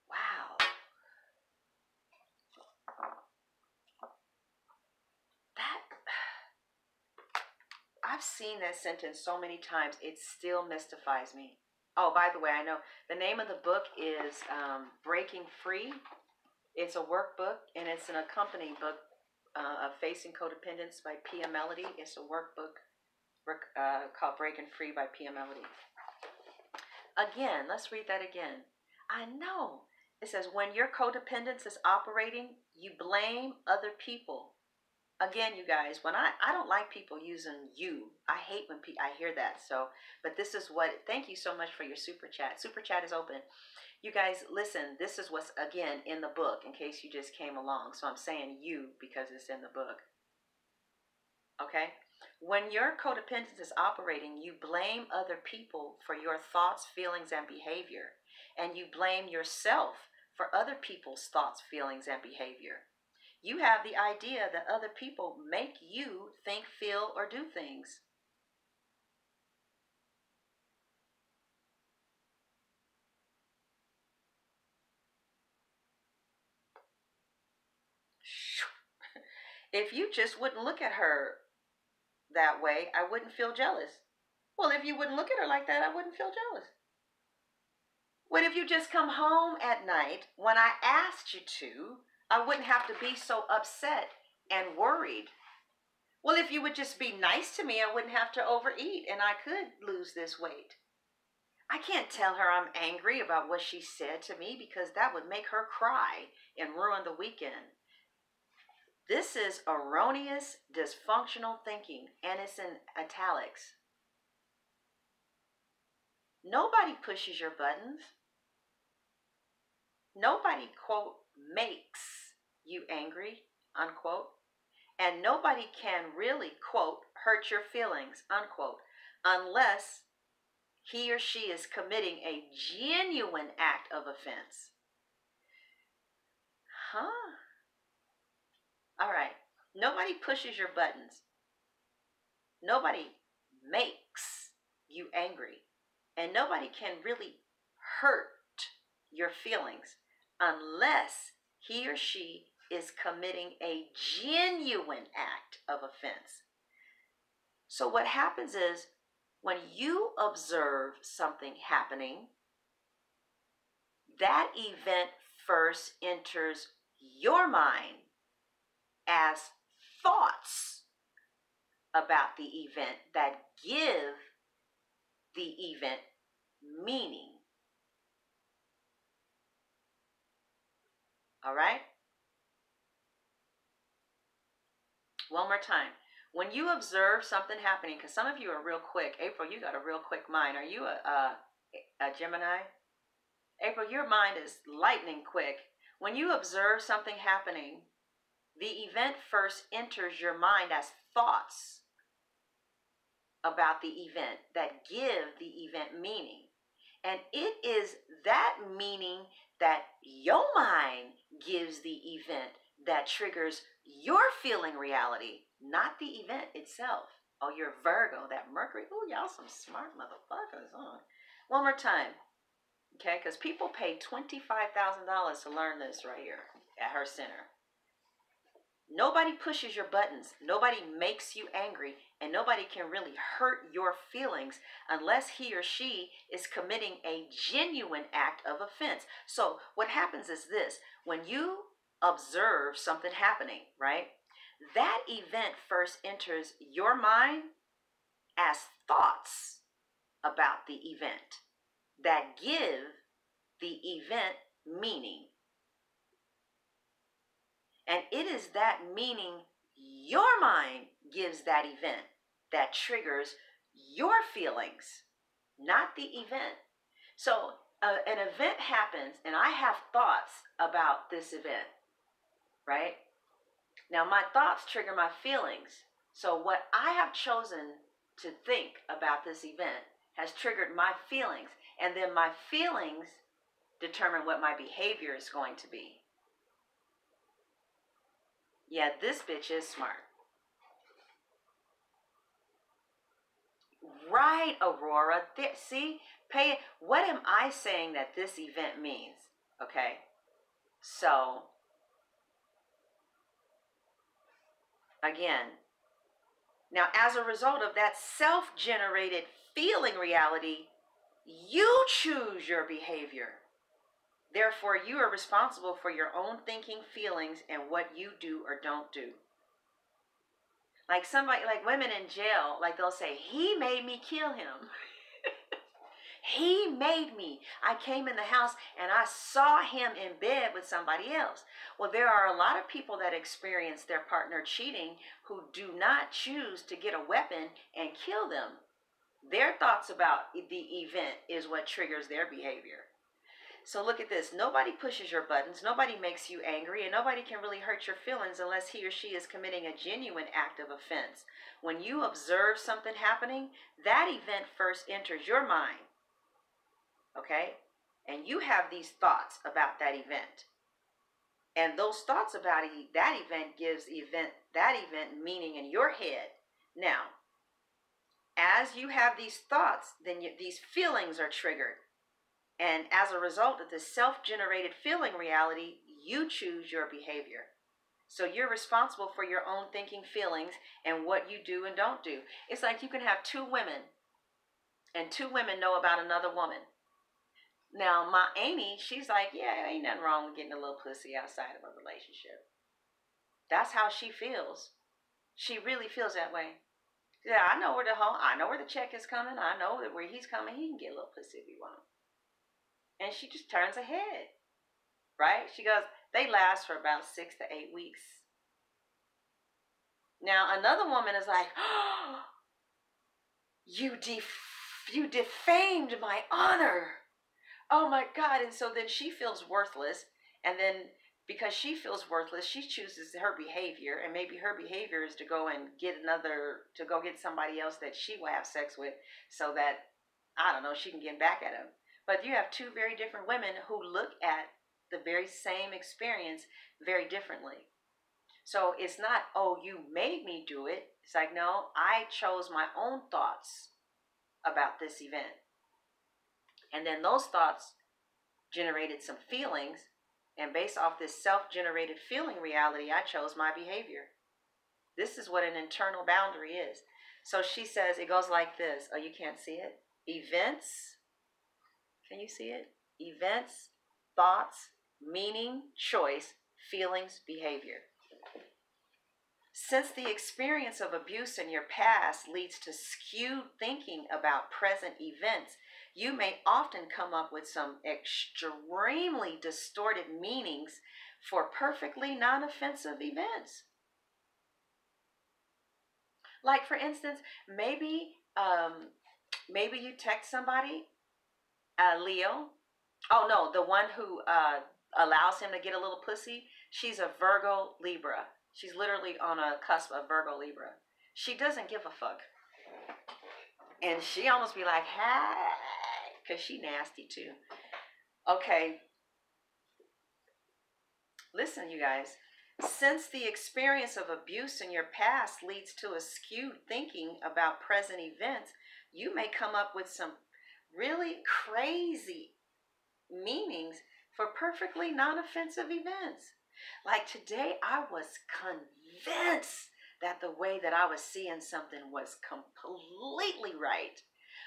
Wow. I've seen that sentence so many times, it still mystifies me. Oh, by the way, I know the name of the book is Breaking Free. It's a workbook, and it's an accompanying book of Facing Codependence by Pia Mellody. It's a workbook called Breaking Free by Pia Mellody. Again, let's read that again. I know. It says, when your codependence is operating, you blame other people. Again, you guys, when I don't like people using you. I hate when I hear that. So, but this is what, thank you so much for your super chat. Super chat is open. You guys, listen, this is what's, again, in the book, in case you just came along. So I'm saying you because it's in the book. Okay? When your codependence is operating, you blame other people for your thoughts, feelings, and behavior. And you blame yourself for other people's thoughts, feelings, and behavior. You have the idea that other people make you think, feel, or do things. If you just wouldn't look at her that way, I wouldn't feel jealous. Well, if you wouldn't look at her like that, I wouldn't feel jealous. What if you just come home at night when I asked you to? I wouldn't have to be so upset and worried. Well, if you would just be nice to me, I wouldn't have to overeat and I could lose this weight. I can't tell her I'm angry about what she said to me because that would make her cry and ruin the weekend. This is erroneous, dysfunctional thinking, and it's in italics. Nobody pushes your buttons. Nobody, quote, makes you angry, unquote. And nobody can really, quote, hurt your feelings, unquote, unless he or she is committing a genuine act of offense. Huh? All right. Nobody pushes your buttons. Nobody makes you angry. And nobody can really hurt your feelings unless he or she is committing a genuine act of offense. So what happens is when you observe something happening, that event first enters your mind as thoughts about the event that give the event meaning. All right? One more time. When you observe something happening, because some of you are real quick. April, you got a real quick mind. Are you a Gemini? April, your mind is lightning quick. When you observe something happening, the event first enters your mind as thoughts about the event that give the event meaning. And it is that meaning that your mind gives the event that triggers your feeling reality, not the event itself. Oh, you're Virgo, that Mercury. Oh, y'all some smart motherfuckers, huh? One more time, okay? Because people pay $25,000 to learn this right here at her center. Nobody pushes your buttons, nobody makes you angry, and nobody can really hurt your feelings unless he or she is committing a genuine act of offense. So, what happens is this: when you observe something happening, right, that event first enters your mind as thoughts about the event that give the event meaning. And it is that meaning your mind gives that event that triggers your feelings, not the event. So an event happens and I have thoughts about this event, right? Now my thoughts trigger my feelings. So what I have chosen to think about this event has triggered my feelings. And then my feelings determine what my behavior is going to be. Yeah, this bitch is smart. Right, Aurora. See, what am I saying that this event means? Okay. So, again, now as a result of that self-generated feeling reality, you choose your behavior. Therefore, you are responsible for your own thinking, feelings, and what you do or don't do. Like somebody, like women in jail, like they'll say, he made me kill him. He made me. I came in the house and I saw him in bed with somebody else. Well, there are a lot of people that experience their partner cheating who do not choose to get a weapon and kill them. Their thoughts about the event is what triggers their behavior. So look at this. Nobody pushes your buttons. Nobody makes you angry. And nobody can really hurt your feelings unless he or she is committing a genuine act of offense. When you observe something happening, that event first enters your mind. Okay? And you have these thoughts about that event. And those thoughts about that event gives that event meaning in your head. Now, as you have these thoughts, then these feelings are triggered. And as a result of this self-generated feeling reality, you choose your behavior. So you're responsible for your own thinking, feelings, and what you do and don't do. It's like you can have two women, and two women know about another woman. Now, my Amy, she's like, yeah, ain't nothing wrong with getting a little pussy outside of a relationship. That's how she feels. She really feels that way. Yeah, I know where the check is coming. I know that where he's coming, he can get a little pussy if he wants. And she just turns her head, right? She goes, they last for about 6 to 8 weeks. Now, another woman is like, oh, you defamed my honor. Oh my God. And so then she feels worthless. And then because she feels worthless, she chooses her behavior. And maybe her behavior is to go get somebody else that she will have sex with so that, I don't know, she can get back at him. But you have two very different women who look at the very same experience very differently. So it's not, oh, you made me do it. It's like, no, I chose my own thoughts about this event. And then those thoughts generated some feelings. And based off this self-generated feeling reality, I chose my behavior. This is what an internal boundary is. So she says, it goes like this. Oh, you can't see it? Events. Can you see it? Events, thoughts, meaning, choice, feelings, behavior. Since the experience of abuse in your past leads to skewed thinking about present events, you may often come up with some extremely distorted meanings for perfectly non-offensive events. Like, for instance, maybe you text somebody, Leo. Oh, no, the one who allows him to get a little pussy, she's a Virgo Libra. She's literally on a cusp of Virgo Libra. She doesn't give a fuck. And she almost be like, hey, because she nasty too. Okay. Listen, you guys. Since the experience of abuse in your past leads to a skewed thinking about present events, you may come up with some really crazy meanings for perfectly non-offensive events. Like today, I was convinced that the way that I was seeing something was completely right.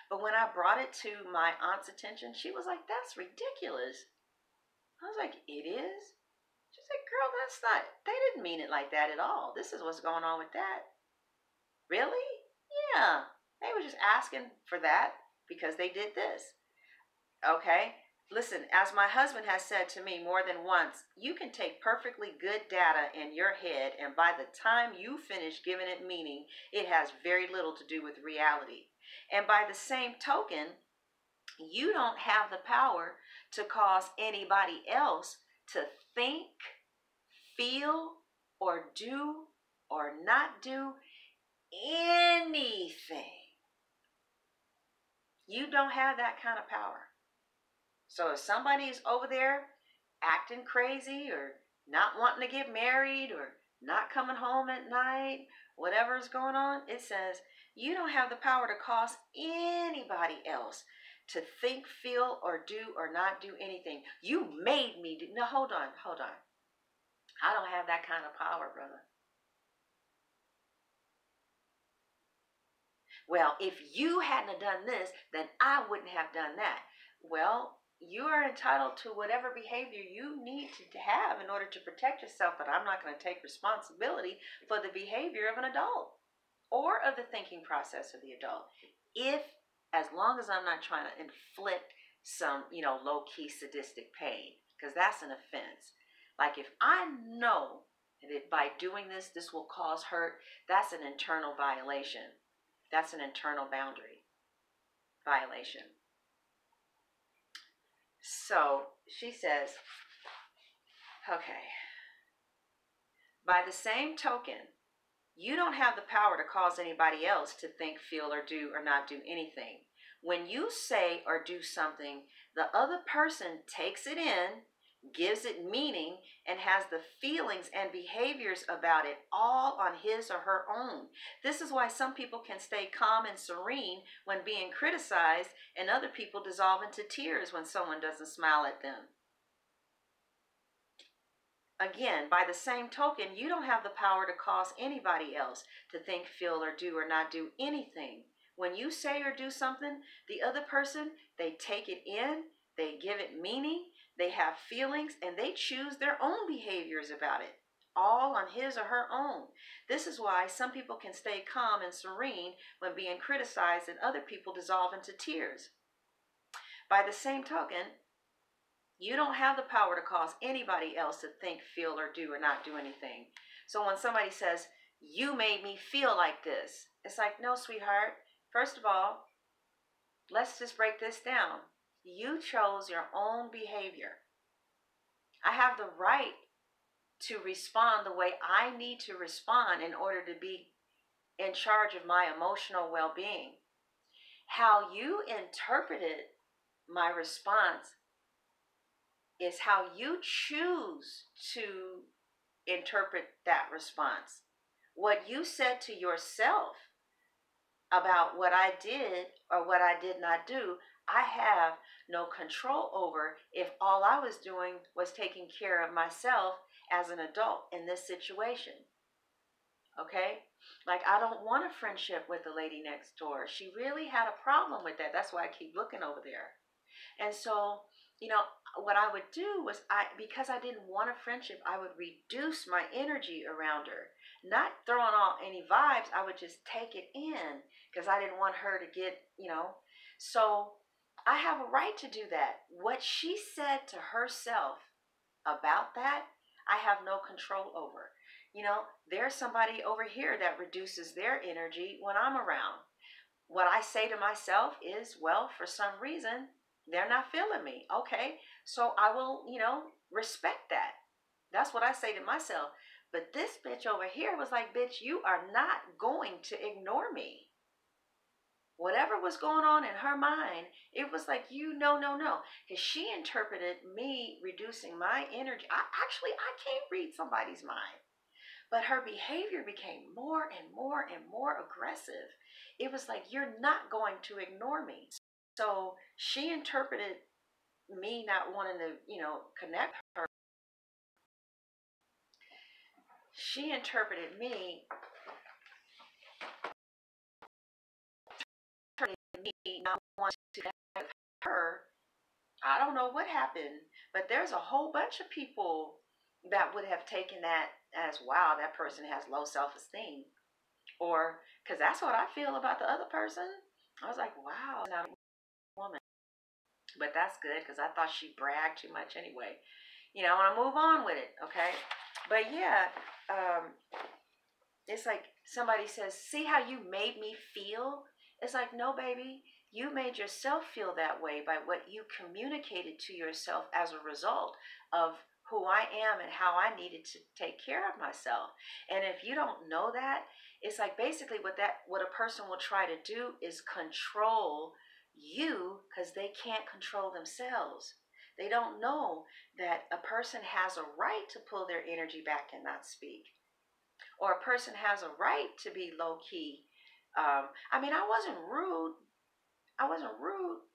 But when I brought it to my aunt's attention, she was like, "That's ridiculous." I was like, "It is?" She said, "Girl, that's not, they didn't mean it like that at all. This is what's going on with that." Really? Yeah. They were just asking for that because they did this. Okay? Listen, as my husband has said to me more than once, you can take perfectly good data in your head, and by the time you finish giving it meaning, it has very little to do with reality. And by the same token, you don't have the power to cause anybody else to think, feel, or do or not do anything. You don't have that kind of power. So if somebody's over there acting crazy or not wanting to get married or not coming home at night, whatever is going on, it says you don't have the power to cause anybody else to think, feel, or do or not do anything. You made me do. No, hold on, hold on. I don't have that kind of power, brother. Well, if you hadn't done this, then I wouldn't have done that. Well, you are entitled to whatever behavior you need to have in order to protect yourself, but I'm not going to take responsibility for the behavior of an adult or of the thinking process of the adult. If, as long as I'm not trying to inflict some, low key sadistic pain, because that's an offense. Like if I know that by doing this, this will cause hurt, that's an internal violation. That's an internal boundary violation. So she says, okay, by the same token, you don't have the power to cause anybody else to think, feel, or do or not do anything. When you say or do something, the other person takes it in, gives it meaning, and has the feelings and behaviors about it all on his or her own. This is why some people can stay calm and serene when being criticized, and other people dissolve into tears when someone doesn't smile at them. Again, by the same token, you don't have the power to cause anybody else to think, feel, or do or not do anything. When you say or do something, the other person, they take it in, they give it meaning, they have feelings, and they choose their own behaviors about it, all on his or her own. This is why some people can stay calm and serene when being criticized, and other people dissolve into tears. By the same token, you don't have the power to cause anybody else to think, feel, or do or not do anything. So when somebody says, you made me feel like this, it's like, no, sweetheart. First of all, let's just break this down. You chose your own behavior. I have the right to respond the way I need to respond in order to be in charge of my emotional well-being. How you interpreted my response is how you choose to interpret that response. What you said to yourself about what I did or what I did not do, I have no control over if all I was doing was taking care of myself as an adult in this situation. Okay? Like, I don't want a friendship with the lady next door. She really had a problem with that. That's why I keep looking over there. And so, what I would do was, because I didn't want a friendship, I would reduce my energy around her. Not throwing off any vibes, I would just take it in because I didn't want her to get. So I have a right to do that. What she said to herself about that, I have no control over. There's somebody over here that reduces their energy when I'm around. What I say to myself is, well, for some reason, they're not feeling me. Okay, so I will, respect that. That's what I say to myself. But this bitch over here was like, bitch, you are not going to ignore me. Whatever was going on in her mind, it was like, no, no, no. Because she interpreted me reducing my energy. I can't read somebody's mind. But her behavior became more and more and more aggressive. It was like, you're not going to ignore me. So she interpreted me not wanting to, connect her she interpreted me not wanting to have her. I don't know what happened, but there's a whole bunch of people that would have taken that as, wow, that person has low self-esteem. Or, because that's what I feel about the other person. I was like, wow, not a woman. But that's good because I thought she bragged too much anyway. You know, I want to move on with it, okay? But yeah, it's like somebody says, see how you made me feel? It's like, no, baby, you made yourself feel that way by what you communicated to yourself as a result of who I am and how I needed to take care of myself. And if you don't know that, it's like basically what a person will try to do is control you because they can't control themselves. They don't know that a person has a right to pull their energy back and not speak, or a person has a right to be low key. I mean, I wasn't rude.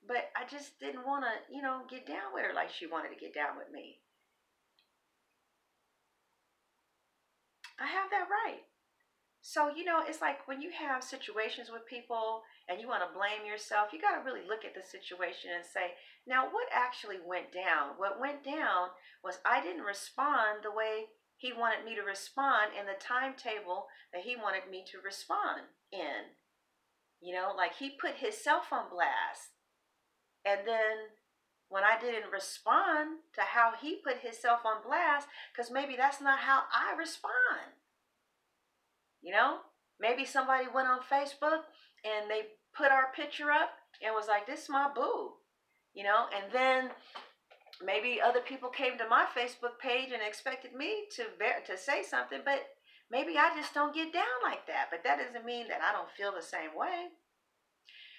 But I just didn't want to, get down with her like she wanted to get down with me. I have that right. So, it's like when you have situations with people and you want to blame yourself, you got to really look at the situation and say, now, what actually went down? What went down was I didn't respond the way he wanted me to respond in the timetable that he wanted me to respond in. Like he put himself on blast. And then when I didn't respond to how he put himself on blast, because maybe that's not how I respond. Maybe somebody went on Facebook and they put our picture up and was like, this is my boo. And then maybe other people came to my Facebook page and expected me to say something, but maybe I just don't get down like that. But that doesn't mean that I don't feel the same way.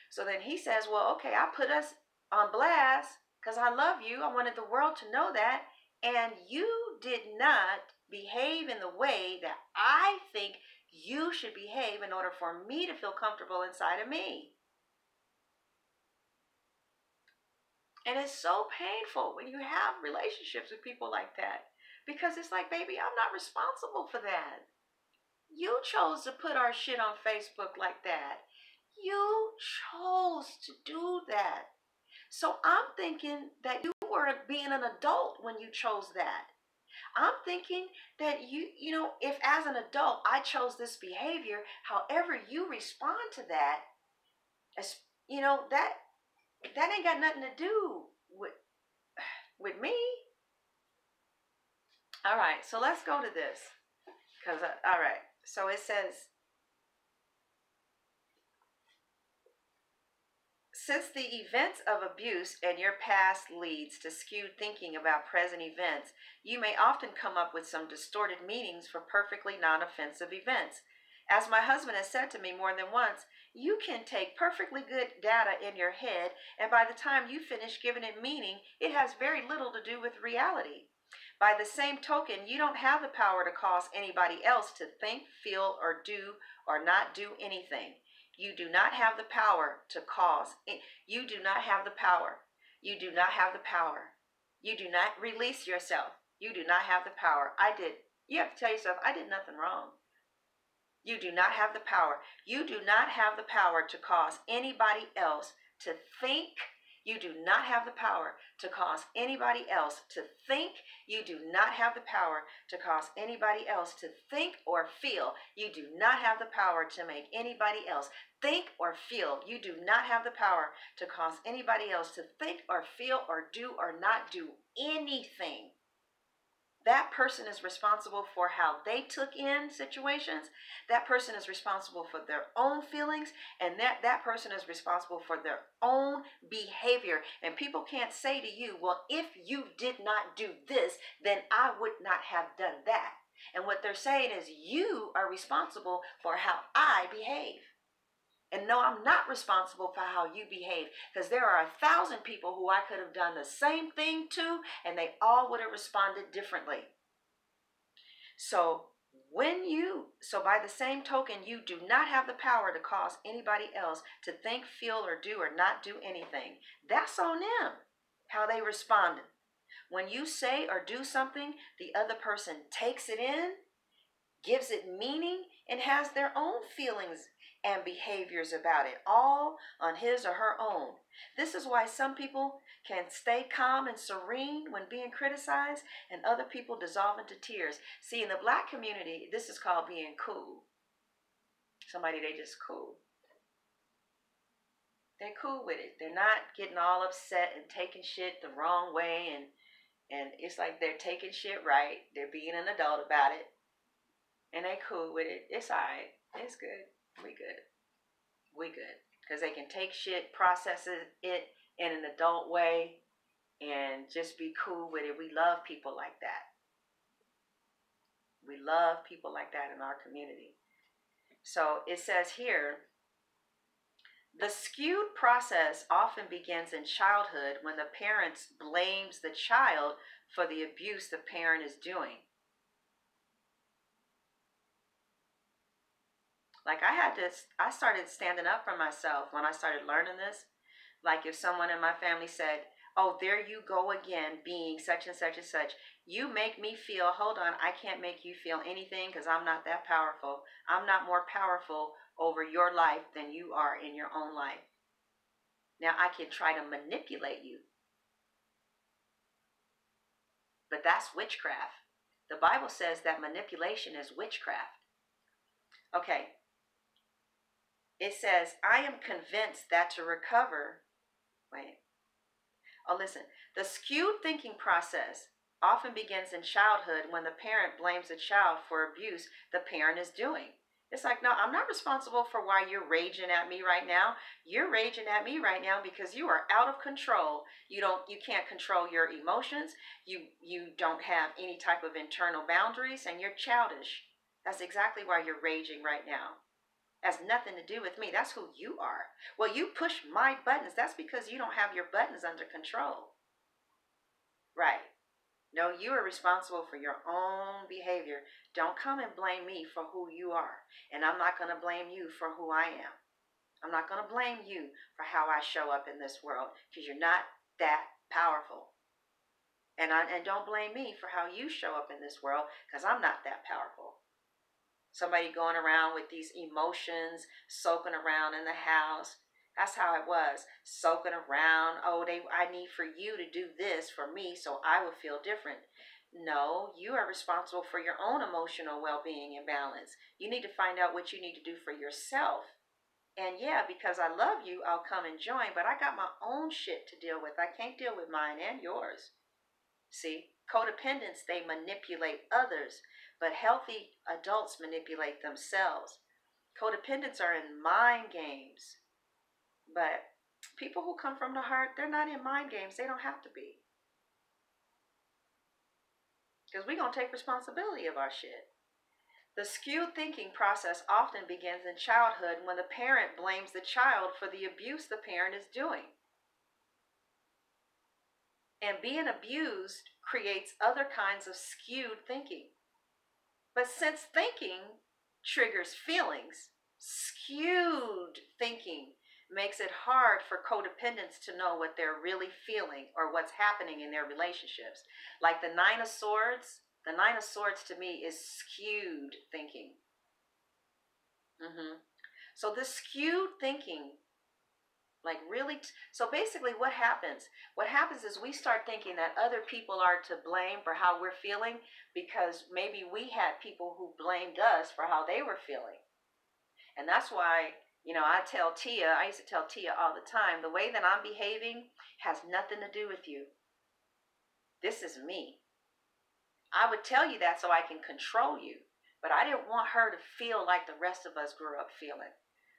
So then he says, well, okay, I put us on blast because I love you. I wanted the world to know that. And you did not behave in the way that I think you should behave in order for me to feel comfortable inside of me. And it's so painful when you have relationships with people like that, because it's like, baby, I'm not responsible for that. You chose to put our shit on Facebook like that. You chose to do that. So I'm thinking that you were being an adult when you chose that. I'm thinking that if as an adult I chose this behavior, however you respond to that, that ain't got nothing to do with me. All right, so let's go to this. All right, so it says, since the events of abuse and your past leads to skewed thinking about present events, you may often come up with some distorted meanings for perfectly non-offensive events. As my husband has said to me more than once, you can take perfectly good data in your head, and by the time you finish giving it meaning, it has very little to do with reality. By the same token, you don't have the power to cause anybody else to think, feel, or do or not do anything. You do not have the power to cause. You do not have the power. You do not have the power. You do not release yourself. You do not have the power. You have to tell yourself, I did nothing wrong. You do not have the power. You do not have the power to cause anybody else to think. You do not have the power to cause anybody else to think. You do not have the power to cause anybody else to think or feel. You do not have the power to make anybody else think or feel. You do not have the power to cause anybody else to think or feel or do or not do anything. That person is responsible for how they took in situations. That person is responsible for their own feelings, and that person is responsible for their own behavior. And people can't say to you, well, if you did not do this, then I would not have done that. And what they're saying is you are responsible for how I behave. And no, I'm not responsible for how you behave, because there are 1,000 people who I could have done the same thing to, and they all would have responded differently. So by the same token, you do not have the power to cause anybody else to think, feel, or do or not do anything. That's on them, how they responded. When you say or do something, the other person takes it in, gives it meaning, and has their own feelings and behaviors about it, all on his or her own. This is why some people can stay calm and serene when being criticized, and other people dissolve into tears. See, in the black community, this is called being cool. Somebody, they just cool. They're cool with it. They're not getting all upset and taking shit the wrong way, and it's like they're taking shit right. They're being an adult about it, and they cool with it. It's all right. It's good. We good. We good. Because they can take shit, process it in an adult way, and just be cool with it. We love people like that. We love people like that in our community. So it says here, the skewed process often begins in childhood when the parent blames the child for the abuse the parent is doing. Like I started standing up for myself when I started learning this. Like if someone in my family said, oh, there you go again, being such and such and such. You make me feel, hold on, I can't make you feel anything because I'm not that powerful. I'm not more powerful over your life than you are in your own life. Now I can try to manipulate you. But that's witchcraft. The Bible says that manipulation is witchcraft. Okay. It says, I am convinced that to recover, listen. The skewed thinking process often begins in childhood when the parent blames the child for abuse the parent is doing. It's like, no, I'm not responsible for why you're raging at me right now. You're raging at me right now because you are out of control. You can't control your emotions. You don't have any type of internal boundaries, and you're childish. That's exactly why you're raging right now. Has nothing to do with me. That's who you are. Well, you push my buttons. That's because you don't have your buttons under control. Right. No, you are responsible for your own behavior. Don't come and blame me for who you are. And I'm not going to blame you for who I am. I'm not going to blame you for how I show up in this world, because you're not that powerful. And don't blame me for how you show up in this world, because I'm not that powerful. Somebody going around with these emotions, soaking around in the house. That's how it was, soaking around. Oh, I need for you to do this for me so I will feel different. No, you are responsible for your own emotional well-being and balance. You need to find out what you need to do for yourself. And yeah, because I love you, I'll come and join, but I got my own shit to deal with. I can't deal with mine and yours. See, codependents, they manipulate others, but healthy adults manipulate themselves. Codependents are in mind games, but people who come from the heart, they're not in mind games. They don't have to be. Because we're going to take responsibility of our shit. The skewed thinking process often begins in childhood when the parent blames the child for the abuse the parent is doing. And being abused creates other kinds of skewed thinking. But since thinking triggers feelings, skewed thinking makes it hard for codependents to know what they're really feeling or what's happening in their relationships. Like the Nine of Swords to me is skewed thinking. So this skewed thinking, like really, so basically what happens is we start thinking that other people are to blame for how we're feeling because maybe we had people who blamed us for how they were feeling. And that's why, I used to tell Tia all the time, the way that I'm behaving has nothing to do with you. This is me. I would tell you that so I can control you, but I didn't want her to feel like the rest of us grew up feeling.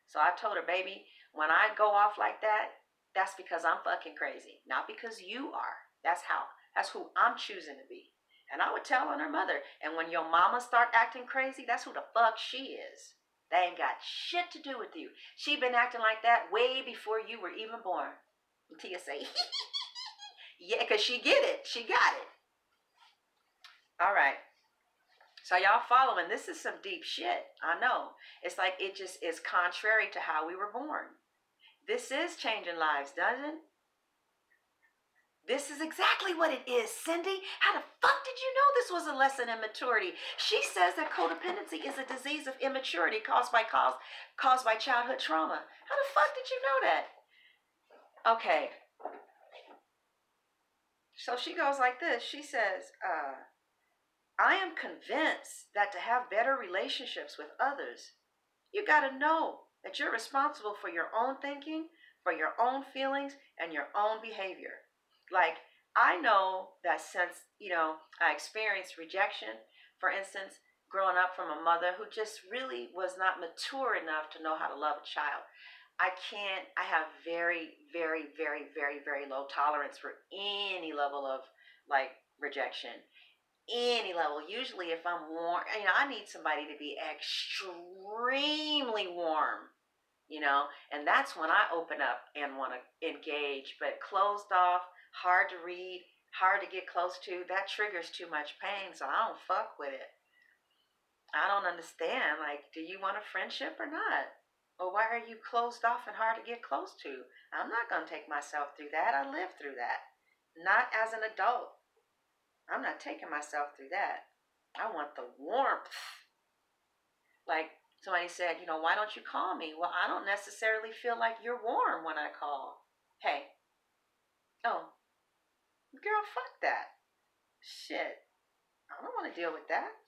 So I told her, baby, when I go off like that, that's because I'm fucking crazy, not because you are. That's who I'm choosing to be. And I would tell on her mother. And when your mama start acting crazy, that's who the fuck she is. They ain't got shit to do with you. She been acting like that way before you were even born. And Tia say, yeah, because she get it. She got it. All right. So y'all following, this is some deep shit. I know. It's like it just is contrary to how we were born. This is changing lives, doesn't it? This is exactly what it is, Cindy. How the fuck did you know this was a lesson in maturity? She says that codependency is a disease of immaturity caused by childhood trauma. How the fuck did you know that? Okay. So she goes like this. She says, I am convinced that to have better relationships with others, you got to know that you're responsible for your own thinking, for your own feelings, and your own behavior. Like, I know that since, I experienced rejection, for instance, growing up from a mother who just really was not mature enough to know how to love a child. I have very, very, very, very, very low tolerance for any level of like rejection. Any level. Usually if I'm warm, I need somebody to be extremely warm, and that's when I open up and want to engage. But closed off, hard to read, hard to get close to, that triggers too much pain, so I don't fuck with it. I don't understand. Like, do you want a friendship or not? Or why are you closed off and hard to get close to? I'm not going to take myself through that. I lived through that. Not as an adult. I'm not taking myself through that. I want the warmth. Like somebody said, why don't you call me? Well, I don't necessarily feel like you're warm when I call. Hey. Oh. Girl, fuck that. Shit. I don't want to deal with that.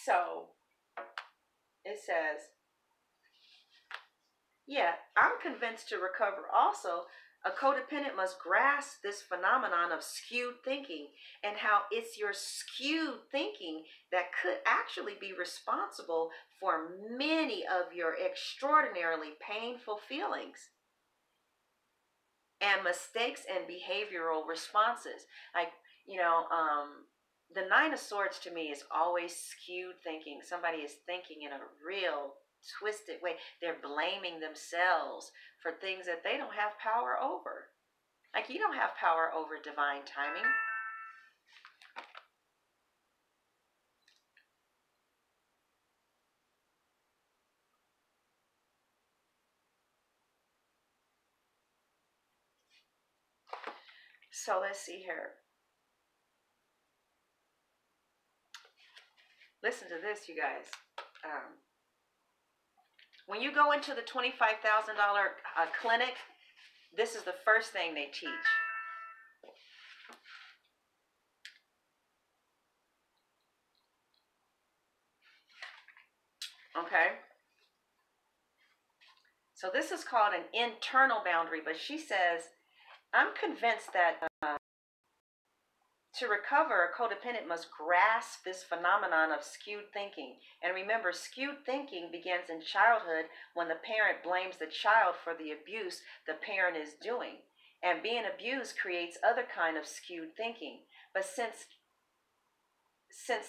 So, it says, yeah, I'm convinced to recover also, a codependent must grasp this phenomenon of skewed thinking and how it's your skewed thinking that could actually be responsible for many of your extraordinarily painful feelings and mistakes and behavioral responses. Like, the Nine of Swords to me is always skewed thinking. Somebody is thinking in a real twisted way. They're blaming themselves for things that they don't have power over. Like, you don't have power over divine timing. So let's see here. Listen to this, you guys. When you go into the $25,000 clinic, this is the first thing they teach. Okay? So this is called an internal boundary, but she says, I'm convinced that to recover, a codependent must grasp this phenomenon of skewed thinking. And remember, skewed thinking begins in childhood when the parent blames the child for the abuse the parent is doing. And being abused creates other kind of skewed thinking. But since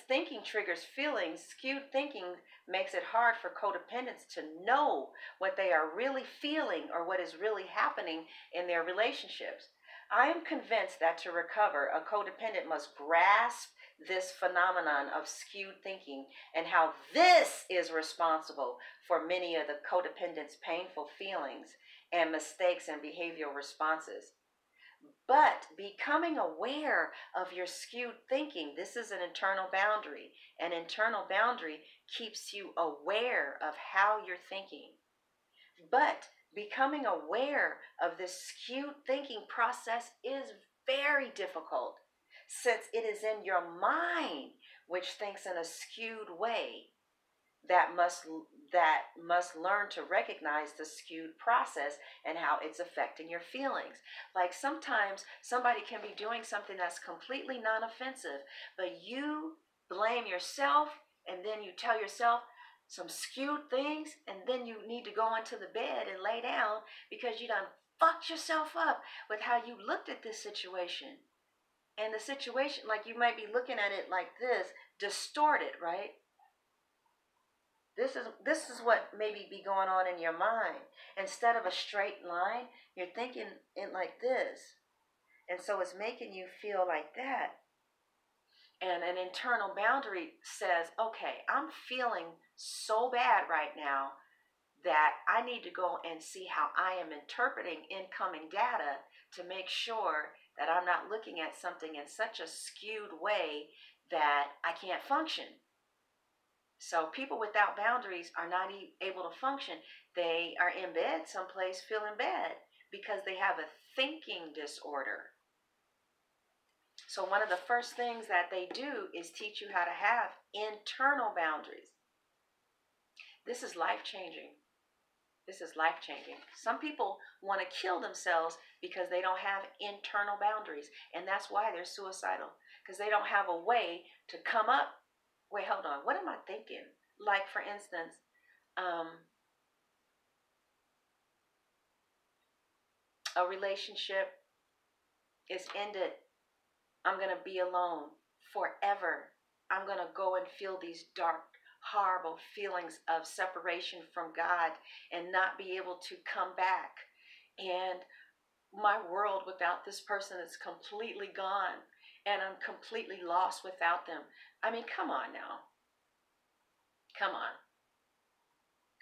thinking triggers feelings, skewed thinking makes it hard for codependents to know what they are really feeling or what is really happening in their relationships. I am convinced that to recover, a codependent must grasp this phenomenon of skewed thinking and how this is responsible for many of the codependent's painful feelings and mistakes and behavioral responses. But becoming aware of your skewed thinking, this is an internal boundary. An internal boundary keeps you aware of how you're thinking. But becoming aware of this skewed thinking process is very difficult since it is in your mind which thinks in a skewed way that must learn to recognize the skewed process and how it's affecting your feelings. Like sometimes somebody can be doing something that's completely non-offensive, but you blame yourself and then you tell yourself some skewed things, and then you need to go into the bed and lay down because you done fucked yourself up with how you looked at this situation. And the situation, like you might be looking at it like this, distorted, right? This is what maybe be going on in your mind. Instead of a straight line, you're thinking it like this. And so it's making you feel like that. And an internal boundary says, okay, I'm feeling so bad right now that I need to go and see how I am interpreting incoming data to make sure that I'm not looking at something in such a skewed way that I can't function. So people without boundaries are not able to function. They are in bed someplace feeling bad because they have a thinking disorder. So one of the first things that they do is teach you how to have internal boundaries. This is life-changing. This is life-changing. Some people want to kill themselves because they don't have internal boundaries. And that's why they're suicidal. Because they don't have a way to come up. Wait, hold on. What am I thinking? Like, for instance, a relationship is ended. I'm going to be alone forever. I'm going to go and feel these dark, horrible feelings of separation from God and not be able to come back. And my world without this person is completely gone. And I'm completely lost without them. I mean, come on now. Come on.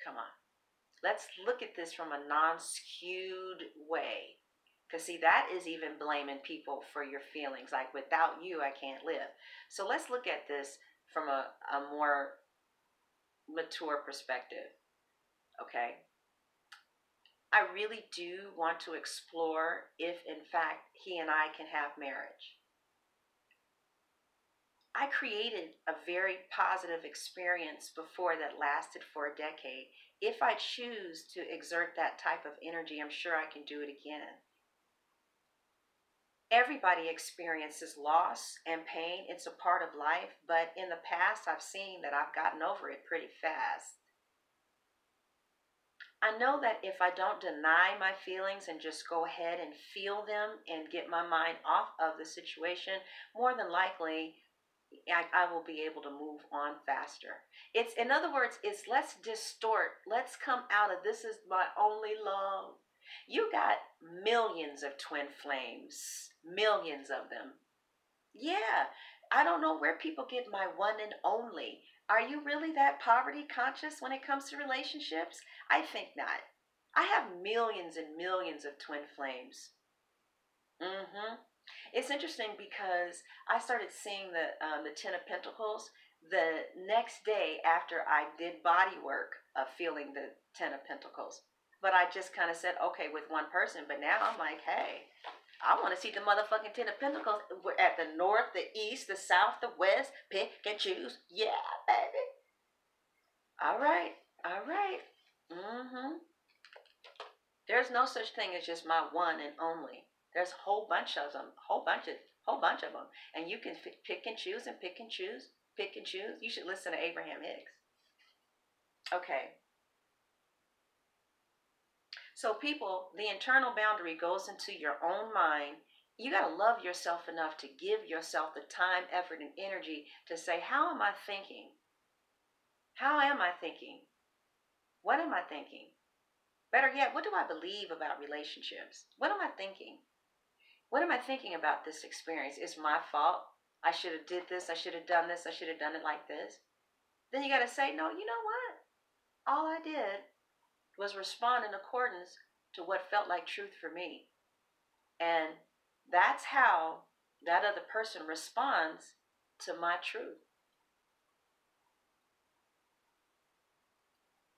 Come on. Let's look at this from a non-skewed way. Because see, that is even blaming people for your feelings. Like, without you, I can't live. So let's look at this from a more mature perspective. Okay? I really do want to explore if, in fact, he and I can have marriage. I created a very positive experience before that lasted for a decade. If I choose to exert that type of energy, I'm sure I can do it again. Everybody experiences loss and pain. It's a part of life. But in the past, I've seen that I've gotten over it pretty fast. I know that if I don't deny my feelings and just go ahead and feel them and get my mind off of the situation, more than likely, I will be able to move on faster. It's, in other words, it's let's distort. Let's come out of this is my only love. You got millions of twin flames, millions of them. Yeah, I don't know where people get my one and only. Are you really that poverty conscious when it comes to relationships? I think not. I have millions and millions of twin flames. It's interesting because I started seeing the Ten of Pentacles the next day after I did body work of feeling the Ten of Pentacles. But I just kind of said, okay, with one person. But now I'm like, hey, I want to see the motherfucking Ten of Pentacles at the north, the east, the south, the west. Pick and choose. Yeah, baby. All right. All right. There's no such thing as just my one and only. There's a whole bunch of them, whole bunch of them, and you can pick and choose and pick and choose, pick and choose. You should listen to Abraham Hicks. Okay. So people, the internal boundary goes into your own mind. You got to love yourself enough to give yourself the time, effort, and energy to say, how am I thinking? How am I thinking? What am I thinking? Better yet, what do I believe about relationships? What am I thinking? What am I thinking about this experience? It's my fault. I should have did this. I should have done this. I should have done it like this. Then you got to say, no, you know what? All I did was respond in accordance to what felt like truth for me. And that's how that other person responds to my truth.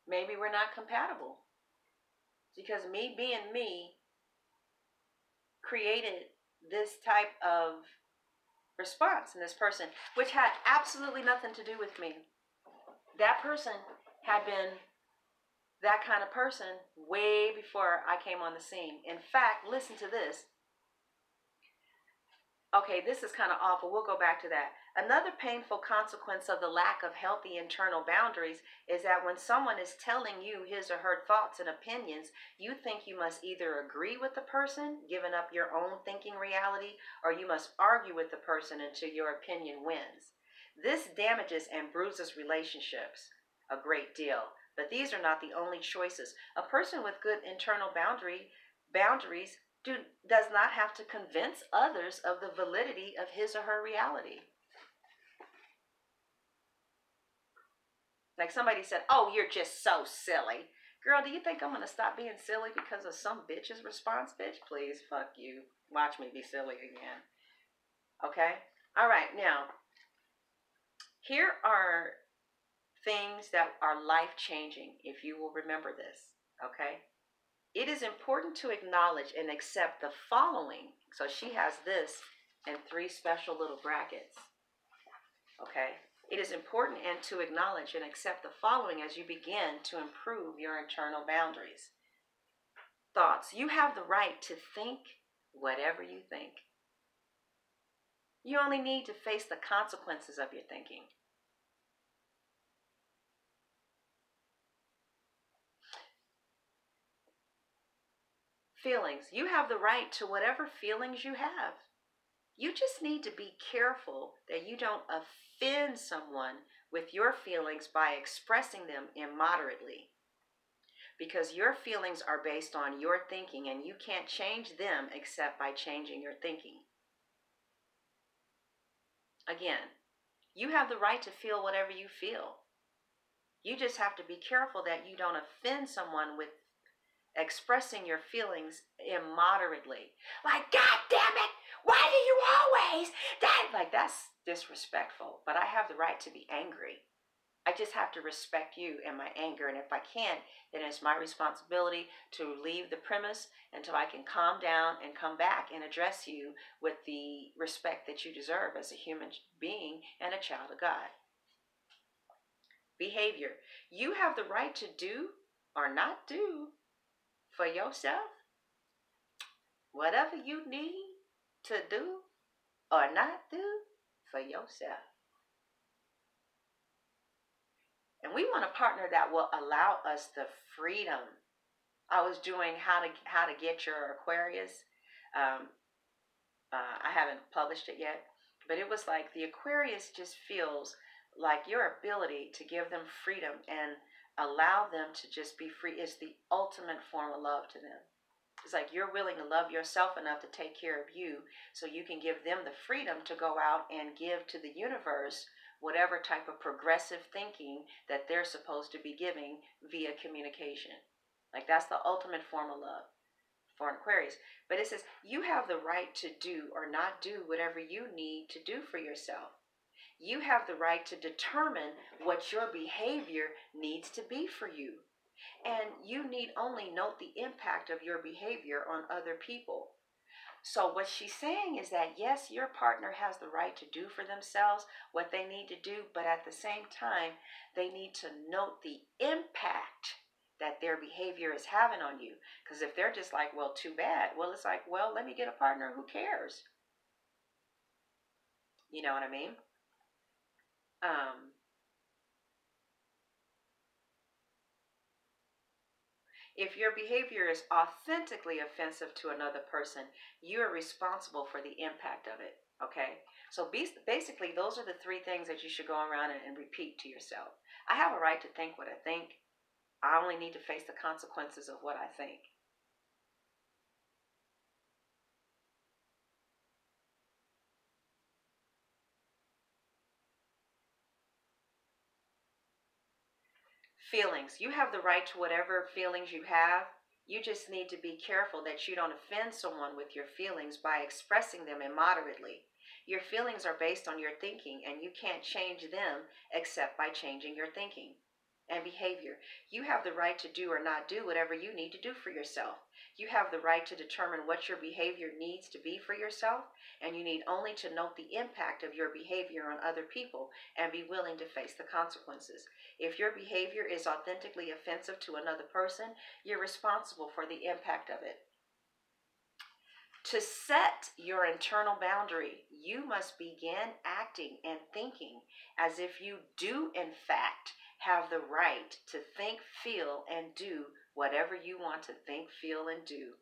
Maybe we're not compatible because me being me created this type of response in this person, which had absolutely nothing to do with me. That person had been that kind of person way before I came on the scene. In fact, listen to this. Okay, this is kind of awful. We'll go back to that. Another painful consequence of the lack of healthy internal boundaries is that when someone is telling you his or her thoughts and opinions, you think you must either agree with the person, giving up your own thinking reality, or you must argue with the person until your opinion wins. This damages and bruises relationships a great deal. But these are not the only choices. A person with good internal boundaries does not have to convince others of the validity of his or her reality. Like somebody said, oh, you're just so silly. Girl, do you think I'm gonna stop being silly because of some bitch's response? Bitch, please, fuck you. Watch me be silly again. Okay? All right, now, here are things that are life changing if you will remember this. Okay? It is important to acknowledge and accept the following. So she has this in 3 special little brackets. Okay? It is important and to acknowledge and accept the following as you begin to improve your internal boundaries. Thoughts. You have the right to think whatever you think. You only need to face the consequences of your thinking. Feelings. You have the right to whatever feelings you have. You just need to be careful that you don't offend someone with your feelings by expressing them immoderately. Because your feelings are based on your thinking, and you can't change them except by changing your thinking. Again, you have the right to feel whatever you feel. You just have to be careful that you don't offend someone with expressing your feelings immoderately. Like, God damn it, why do you always that? Like, that's disrespectful. But I have the right to be angry. I just have to respect you and my anger. And if I can't, then it's my responsibility to leave the premise until I can calm down and come back and address you with the respect that you deserve as a human being and a child of God. Behavior. You have the right to do or not do for yourself whatever you need to do or not do for yourself. And we want a partner that will allow us the freedom. I was doing how to get your Aquarius. I haven't published it yet, but it was like the Aquarius just feels like your ability to give them freedom and allow them to just be free is the ultimate form of love to them. It's like you're willing to love yourself enough to take care of you so you can give them the freedom to go out and give to the universe whatever type of progressive thinking that they're supposed to be giving via communication. Like, that's the ultimate form of love for an Aquarius. But it says you have the right to do or not do whatever you need to do for yourself. You have the right to determine what your behavior needs to be for you. And you need only note the impact of your behavior on other people. So what she's saying is that, yes, your partner has the right to do for themselves what they need to do, but at the same time, they need to note the impact that their behavior is having on you. Because if they're just like, well, too bad, well, it's like, well, let me get a partner who cares. You know what I mean? If your behavior is authentically offensive to another person, you are responsible for the impact of it. Okay? So basically, those are the 3 things that you should go around and repeat to yourself. I have a right to think what I think. I only need to face the consequences of what I think. Feelings. You have the right to whatever feelings you have. You just need to be careful that you don't offend someone with your feelings by expressing them immoderately. Your feelings are based on your thinking, and you can't change them except by changing your thinking and behavior. You have the right to do or not do whatever you need to do for yourself. You have the right to determine what your behavior needs to be for yourself, and you need only to note the impact of your behavior on other people and be willing to face the consequences. If your behavior is authentically offensive to another person, you're responsible for the impact of it. To set your internal boundary, you must begin acting and thinking as if you do, in fact, have the right to think, feel, and do whatever you want to think, feel, and do.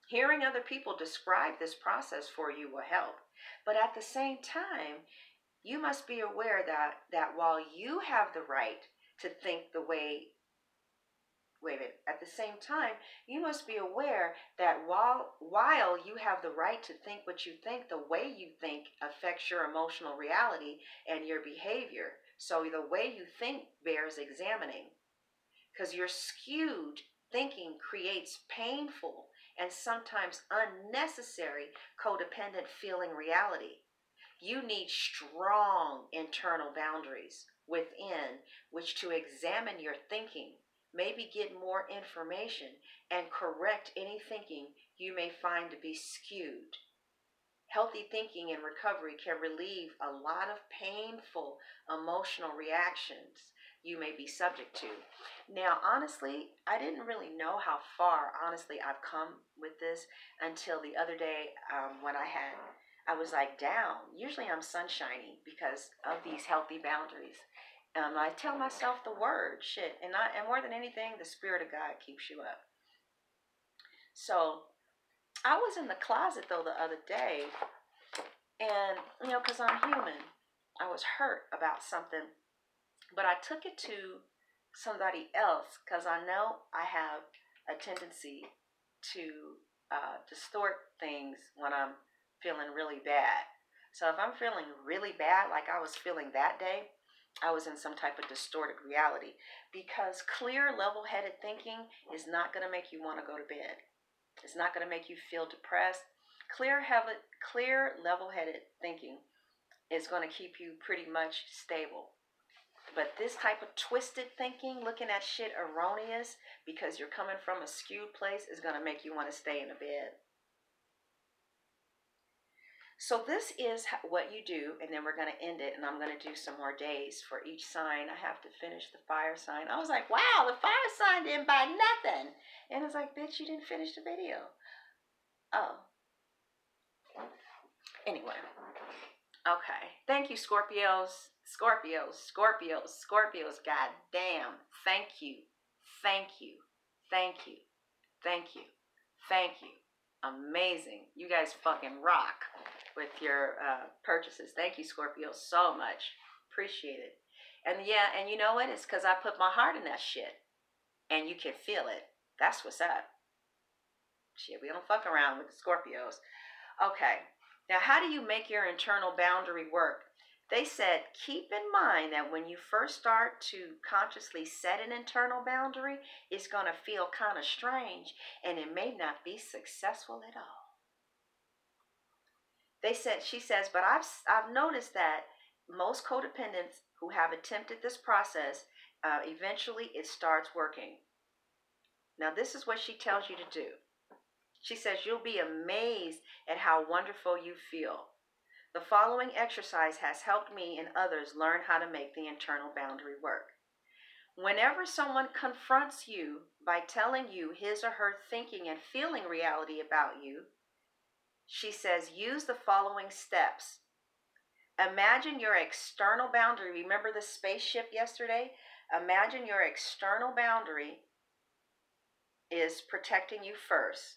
Hearing other people describe this process for you will help. But at the same time, you must be aware that while you have the right to think the way, at the same time, you must be aware that while you have the right to think what you think, the way you think affects your emotional reality and your behavior. So the way you think bears examining, because your skewed thinking creates painful and sometimes unnecessary codependent feeling reality. You need strong internal boundaries within which to examine your thinking, maybe get more information, and correct any thinking you may find to be skewed. Healthy thinking and recovery can relieve a lot of painful emotional reactions you may be subject to. Now, honestly, I didn't really know how far, honestly, I've come with this until the other day when I was like down. Usually I'm sunshiny because of these healthy boundaries. I tell myself the word, shit, and more than anything, the Spirit of God keeps you up. So I was in the closet though the other day, and because I'm human, I was hurt about something, but I took it to somebody else because I know I have a tendency to distort things when I'm feeling really bad. So if I'm feeling really bad, like I was feeling that day, I was in some type of distorted reality, because clear, level-headed thinking is not going to make you want to go to bed. It's not going to make you feel depressed. Clear, level-headed thinking is going to keep you pretty much stable. But this type of twisted thinking, looking at shit erroneous because you're coming from a skewed place, is going to make you want to stay in the bed. So this is what you do, and then we're going to end it, and I'm going to do some more days for each sign. I have to finish the fire sign. I was like, wow, the fire sign didn't buy nothing. And I was like, bitch, you didn't finish the video. Oh. Anyway. Okay. Thank you, Scorpios. Scorpios. God damn. Thank you. Thank you. Thank you. Thank you. Thank you. Amazing. You guys fucking rock with your purchases. Thank you, Scorpio, so much. Appreciate it. And yeah, and you know what? It's because I put my heart in that shit. And you can feel it. That's what's up. Shit, we don't fuck around with the Scorpios. Okay. Now, how do you make your internal boundary work? They said, keep in mind that when you first start to consciously set an internal boundary, it's going to feel kind of strange and it may not be successful at all. She says, but I've noticed that most codependents who have attempted this process, eventually it starts working. Now, this is what she tells you to do. She says, you'll be amazed at how wonderful you feel. The following exercise has helped me and others learn how to make the internal boundary work. Whenever someone confronts you by telling you his or her thinking and feeling reality about you, she says, use the following steps. Imagine your external boundary. Remember the spaceship yesterday? Imagine your external boundary is protecting you first.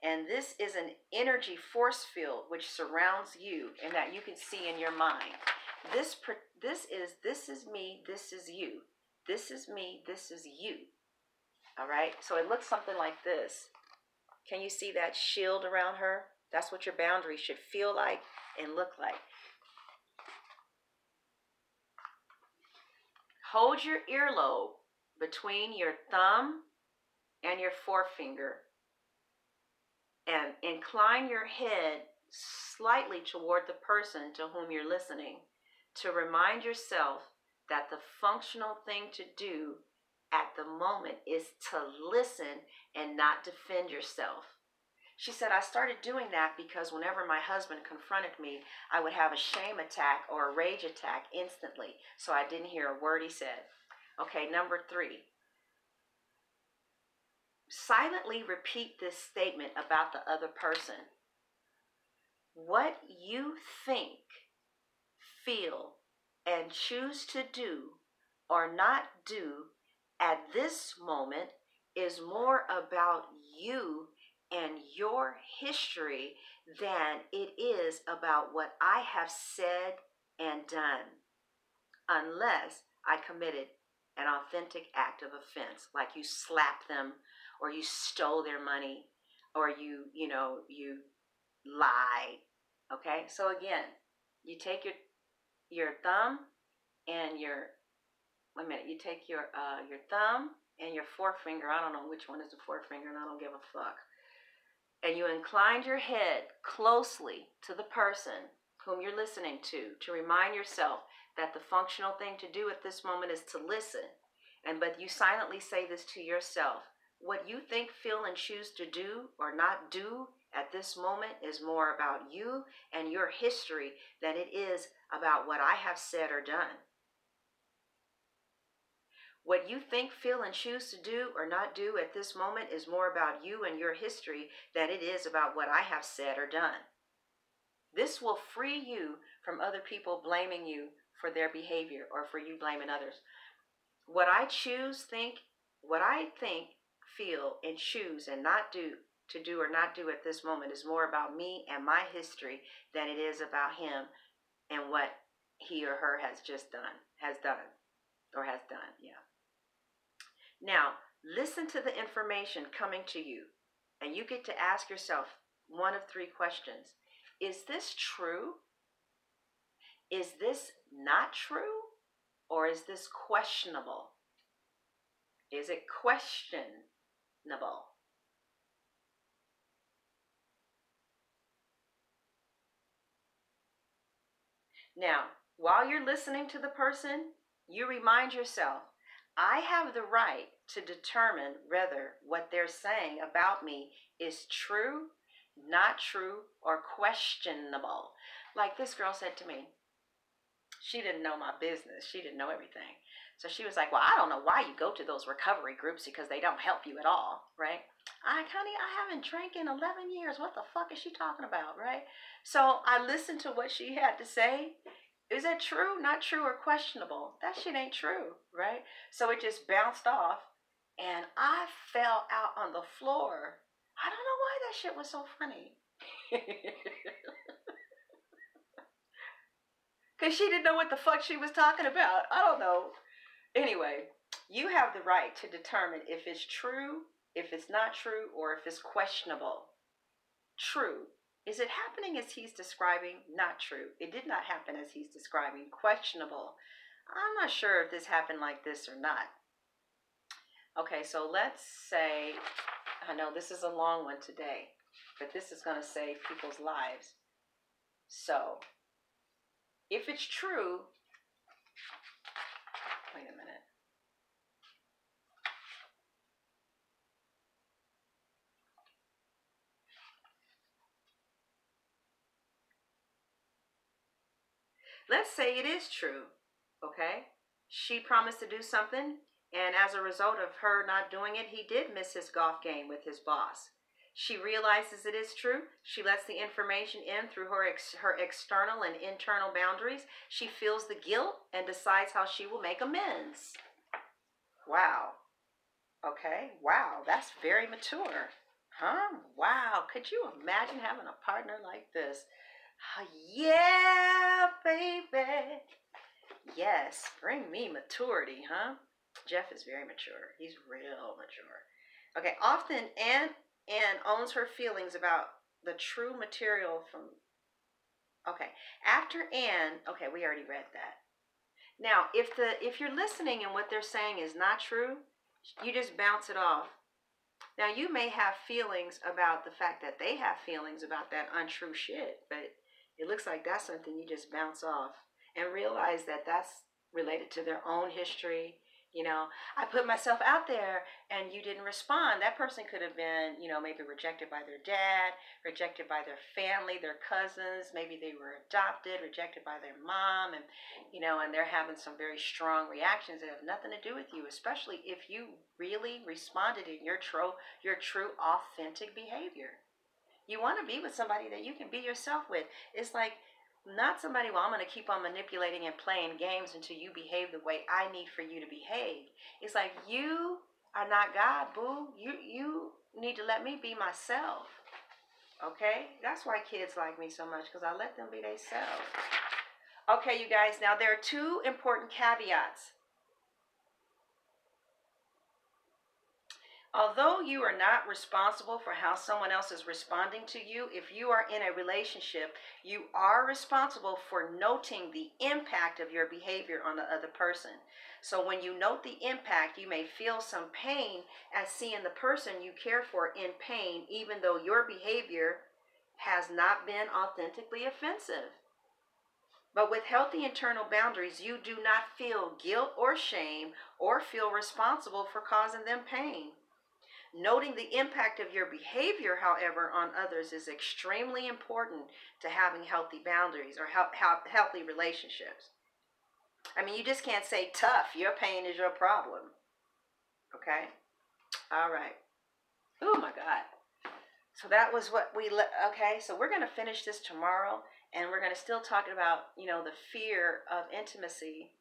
And this is an energy force field which surrounds you and that you can see in your mind. This is me, this is you. This is me, this is you. All right? So it looks something like this. Can you see that shield around her? That's what your boundary should feel like and look like. Hold your earlobe between your thumb and your forefinger and incline your head slightly toward the person to whom you're listening to remind yourself that the functional thing to do at the moment is to listen and not defend yourself. She said, I started doing that because whenever my husband confronted me, I would have a shame attack or a rage attack instantly, so I didn't hear a word he said. Okay, number 3. Silently repeat this statement about the other person. What you think, feel, and choose to do or not do at this moment is more about you and your history than it is about what I have said and done, unless I committed an authentic act of offense, like you slapped them or you stole their money or you lied. Okay, so again, you take your thumb and wait a minute, you take your thumb and your forefinger, I don't know which one is the forefinger, and I don't give a fuck, and you inclined your head closely to the person whom you're listening to remind yourself that the functional thing to do at this moment is to listen. But you silently say this to yourself: what you think, feel, and choose to do or not do at this moment is more about you and your history than it is about what I have said or done. What you think, feel, and choose to do or not do at this moment is more about you and your history than it is about what I have said or done. This will free you from other people blaming you for their behavior or for you blaming others. What I think, feel, and choose and not do to do or not do at this moment is more about me and my history than it is about him and what he or her has done. Yeah. Now, listen to the information coming to you, and you get to ask yourself one of three questions. Is this true? Is this not true? Or is this questionable? Is it questionable? Now, while you're listening to the person, you remind yourself, I have the right to determine whether what they're saying about me is true, not true, or questionable. Like this girl said to me, she didn't know my business. She didn't know everything. So she was like, well, I don't know why you go to those recovery groups because they don't help you at all, right? Honey, I haven't drank in 11 years. What the fuck is she talking about, right? So I listened to what she had to say. Is that true, not true, or questionable? That shit ain't true, right? So it just bounced off, and I fell out on the floor. I don't know why that shit was so funny. Because she didn't know what the fuck she was talking about. I don't know. Anyway, you have the right to determine if it's true, if it's not true, or if it's questionable. True. Is it happening as he's describing? Not true. It did not happen as he's describing. Questionable. I'm not sure if this happened like this or not. Okay, so let's say, I know this is a long one today, but this is going to save people's lives. So, if it's true, wait a minute. Let's say it is true, okay? She promised to do something, and as a result of her not doing it, he did miss his golf game with his boss. She realizes it is true. She lets the information in through her external and internal boundaries. She feels the guilt and decides how she will make amends. Wow. Okay. Wow. That's very mature. Huh? Wow. Could you imagine having a partner like this? Yeah, baby. Yes, bring me maturity, huh? Jeff is very mature. He's real mature. Okay, often Anne owns her feelings about the true material from... Okay, after Anne... Okay, we already read that. Now, if you're listening and what they're saying is not true, you just bounce it off. Now, you may have feelings about the fact that they have feelings about that untrue shit, but it looks like that's something you just bounce off and realize that that's related to their own history. You know, I put myself out there and you didn't respond. That person could have been, maybe rejected by their dad, rejected by their family, their cousins. Maybe they were adopted, rejected by their mom, and they're having some very strong reactions that have nothing to do with you, especially if you really responded in your true authentic behavior. You want to be with somebody that you can be yourself with. It's like not somebody, well, I'm going to keep on manipulating and playing games until you behave the way I need for you to behave. It's like, you are not God, boo. You need to let me be myself. Okay? That's why kids like me so much, because I let them be themselves. Okay, you guys, now there are two important caveats. Although you are not responsible for how someone else is responding to you, if you are in a relationship, you are responsible for noting the impact of your behavior on the other person. So when you note the impact, you may feel some pain at seeing the person you care for in pain, even though your behavior has not been authentically offensive. But with healthy internal boundaries, you do not feel guilt or shame or feel responsible for causing them pain. Noting the impact of your behavior, however, on others is extremely important to having healthy boundaries or healthy relationships. I mean, you just can't say tough. Your pain is your problem. Okay? All right. Oh, my God. So that was what okay, so we're going to finish this tomorrow, and we're going to still talk about, the fear of intimacy.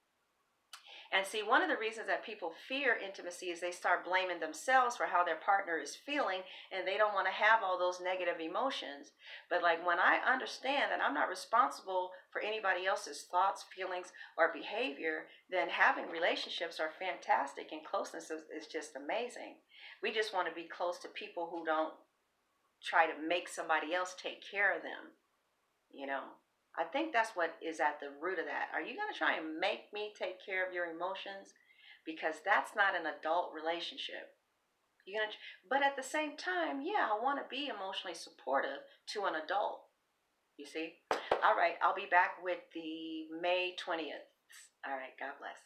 And see, one of the reasons that people fear intimacy is they start blaming themselves for how their partner is feeling, and they don't want to have all those negative emotions. But like when I understand that I'm not responsible for anybody else's thoughts, feelings, or behavior, then having relationships are fantastic, and closeness is just amazing. We just want to be close to people who don't try to make somebody else take care of them, you know. I think that's what is at the root of that. Are you going to try and make me take care of your emotions? Because that's not an adult relationship. You're gonna, but at the same time, yeah, I want to be emotionally supportive to an adult. You see? All right, I'll be back with the May 20th. All right, God bless.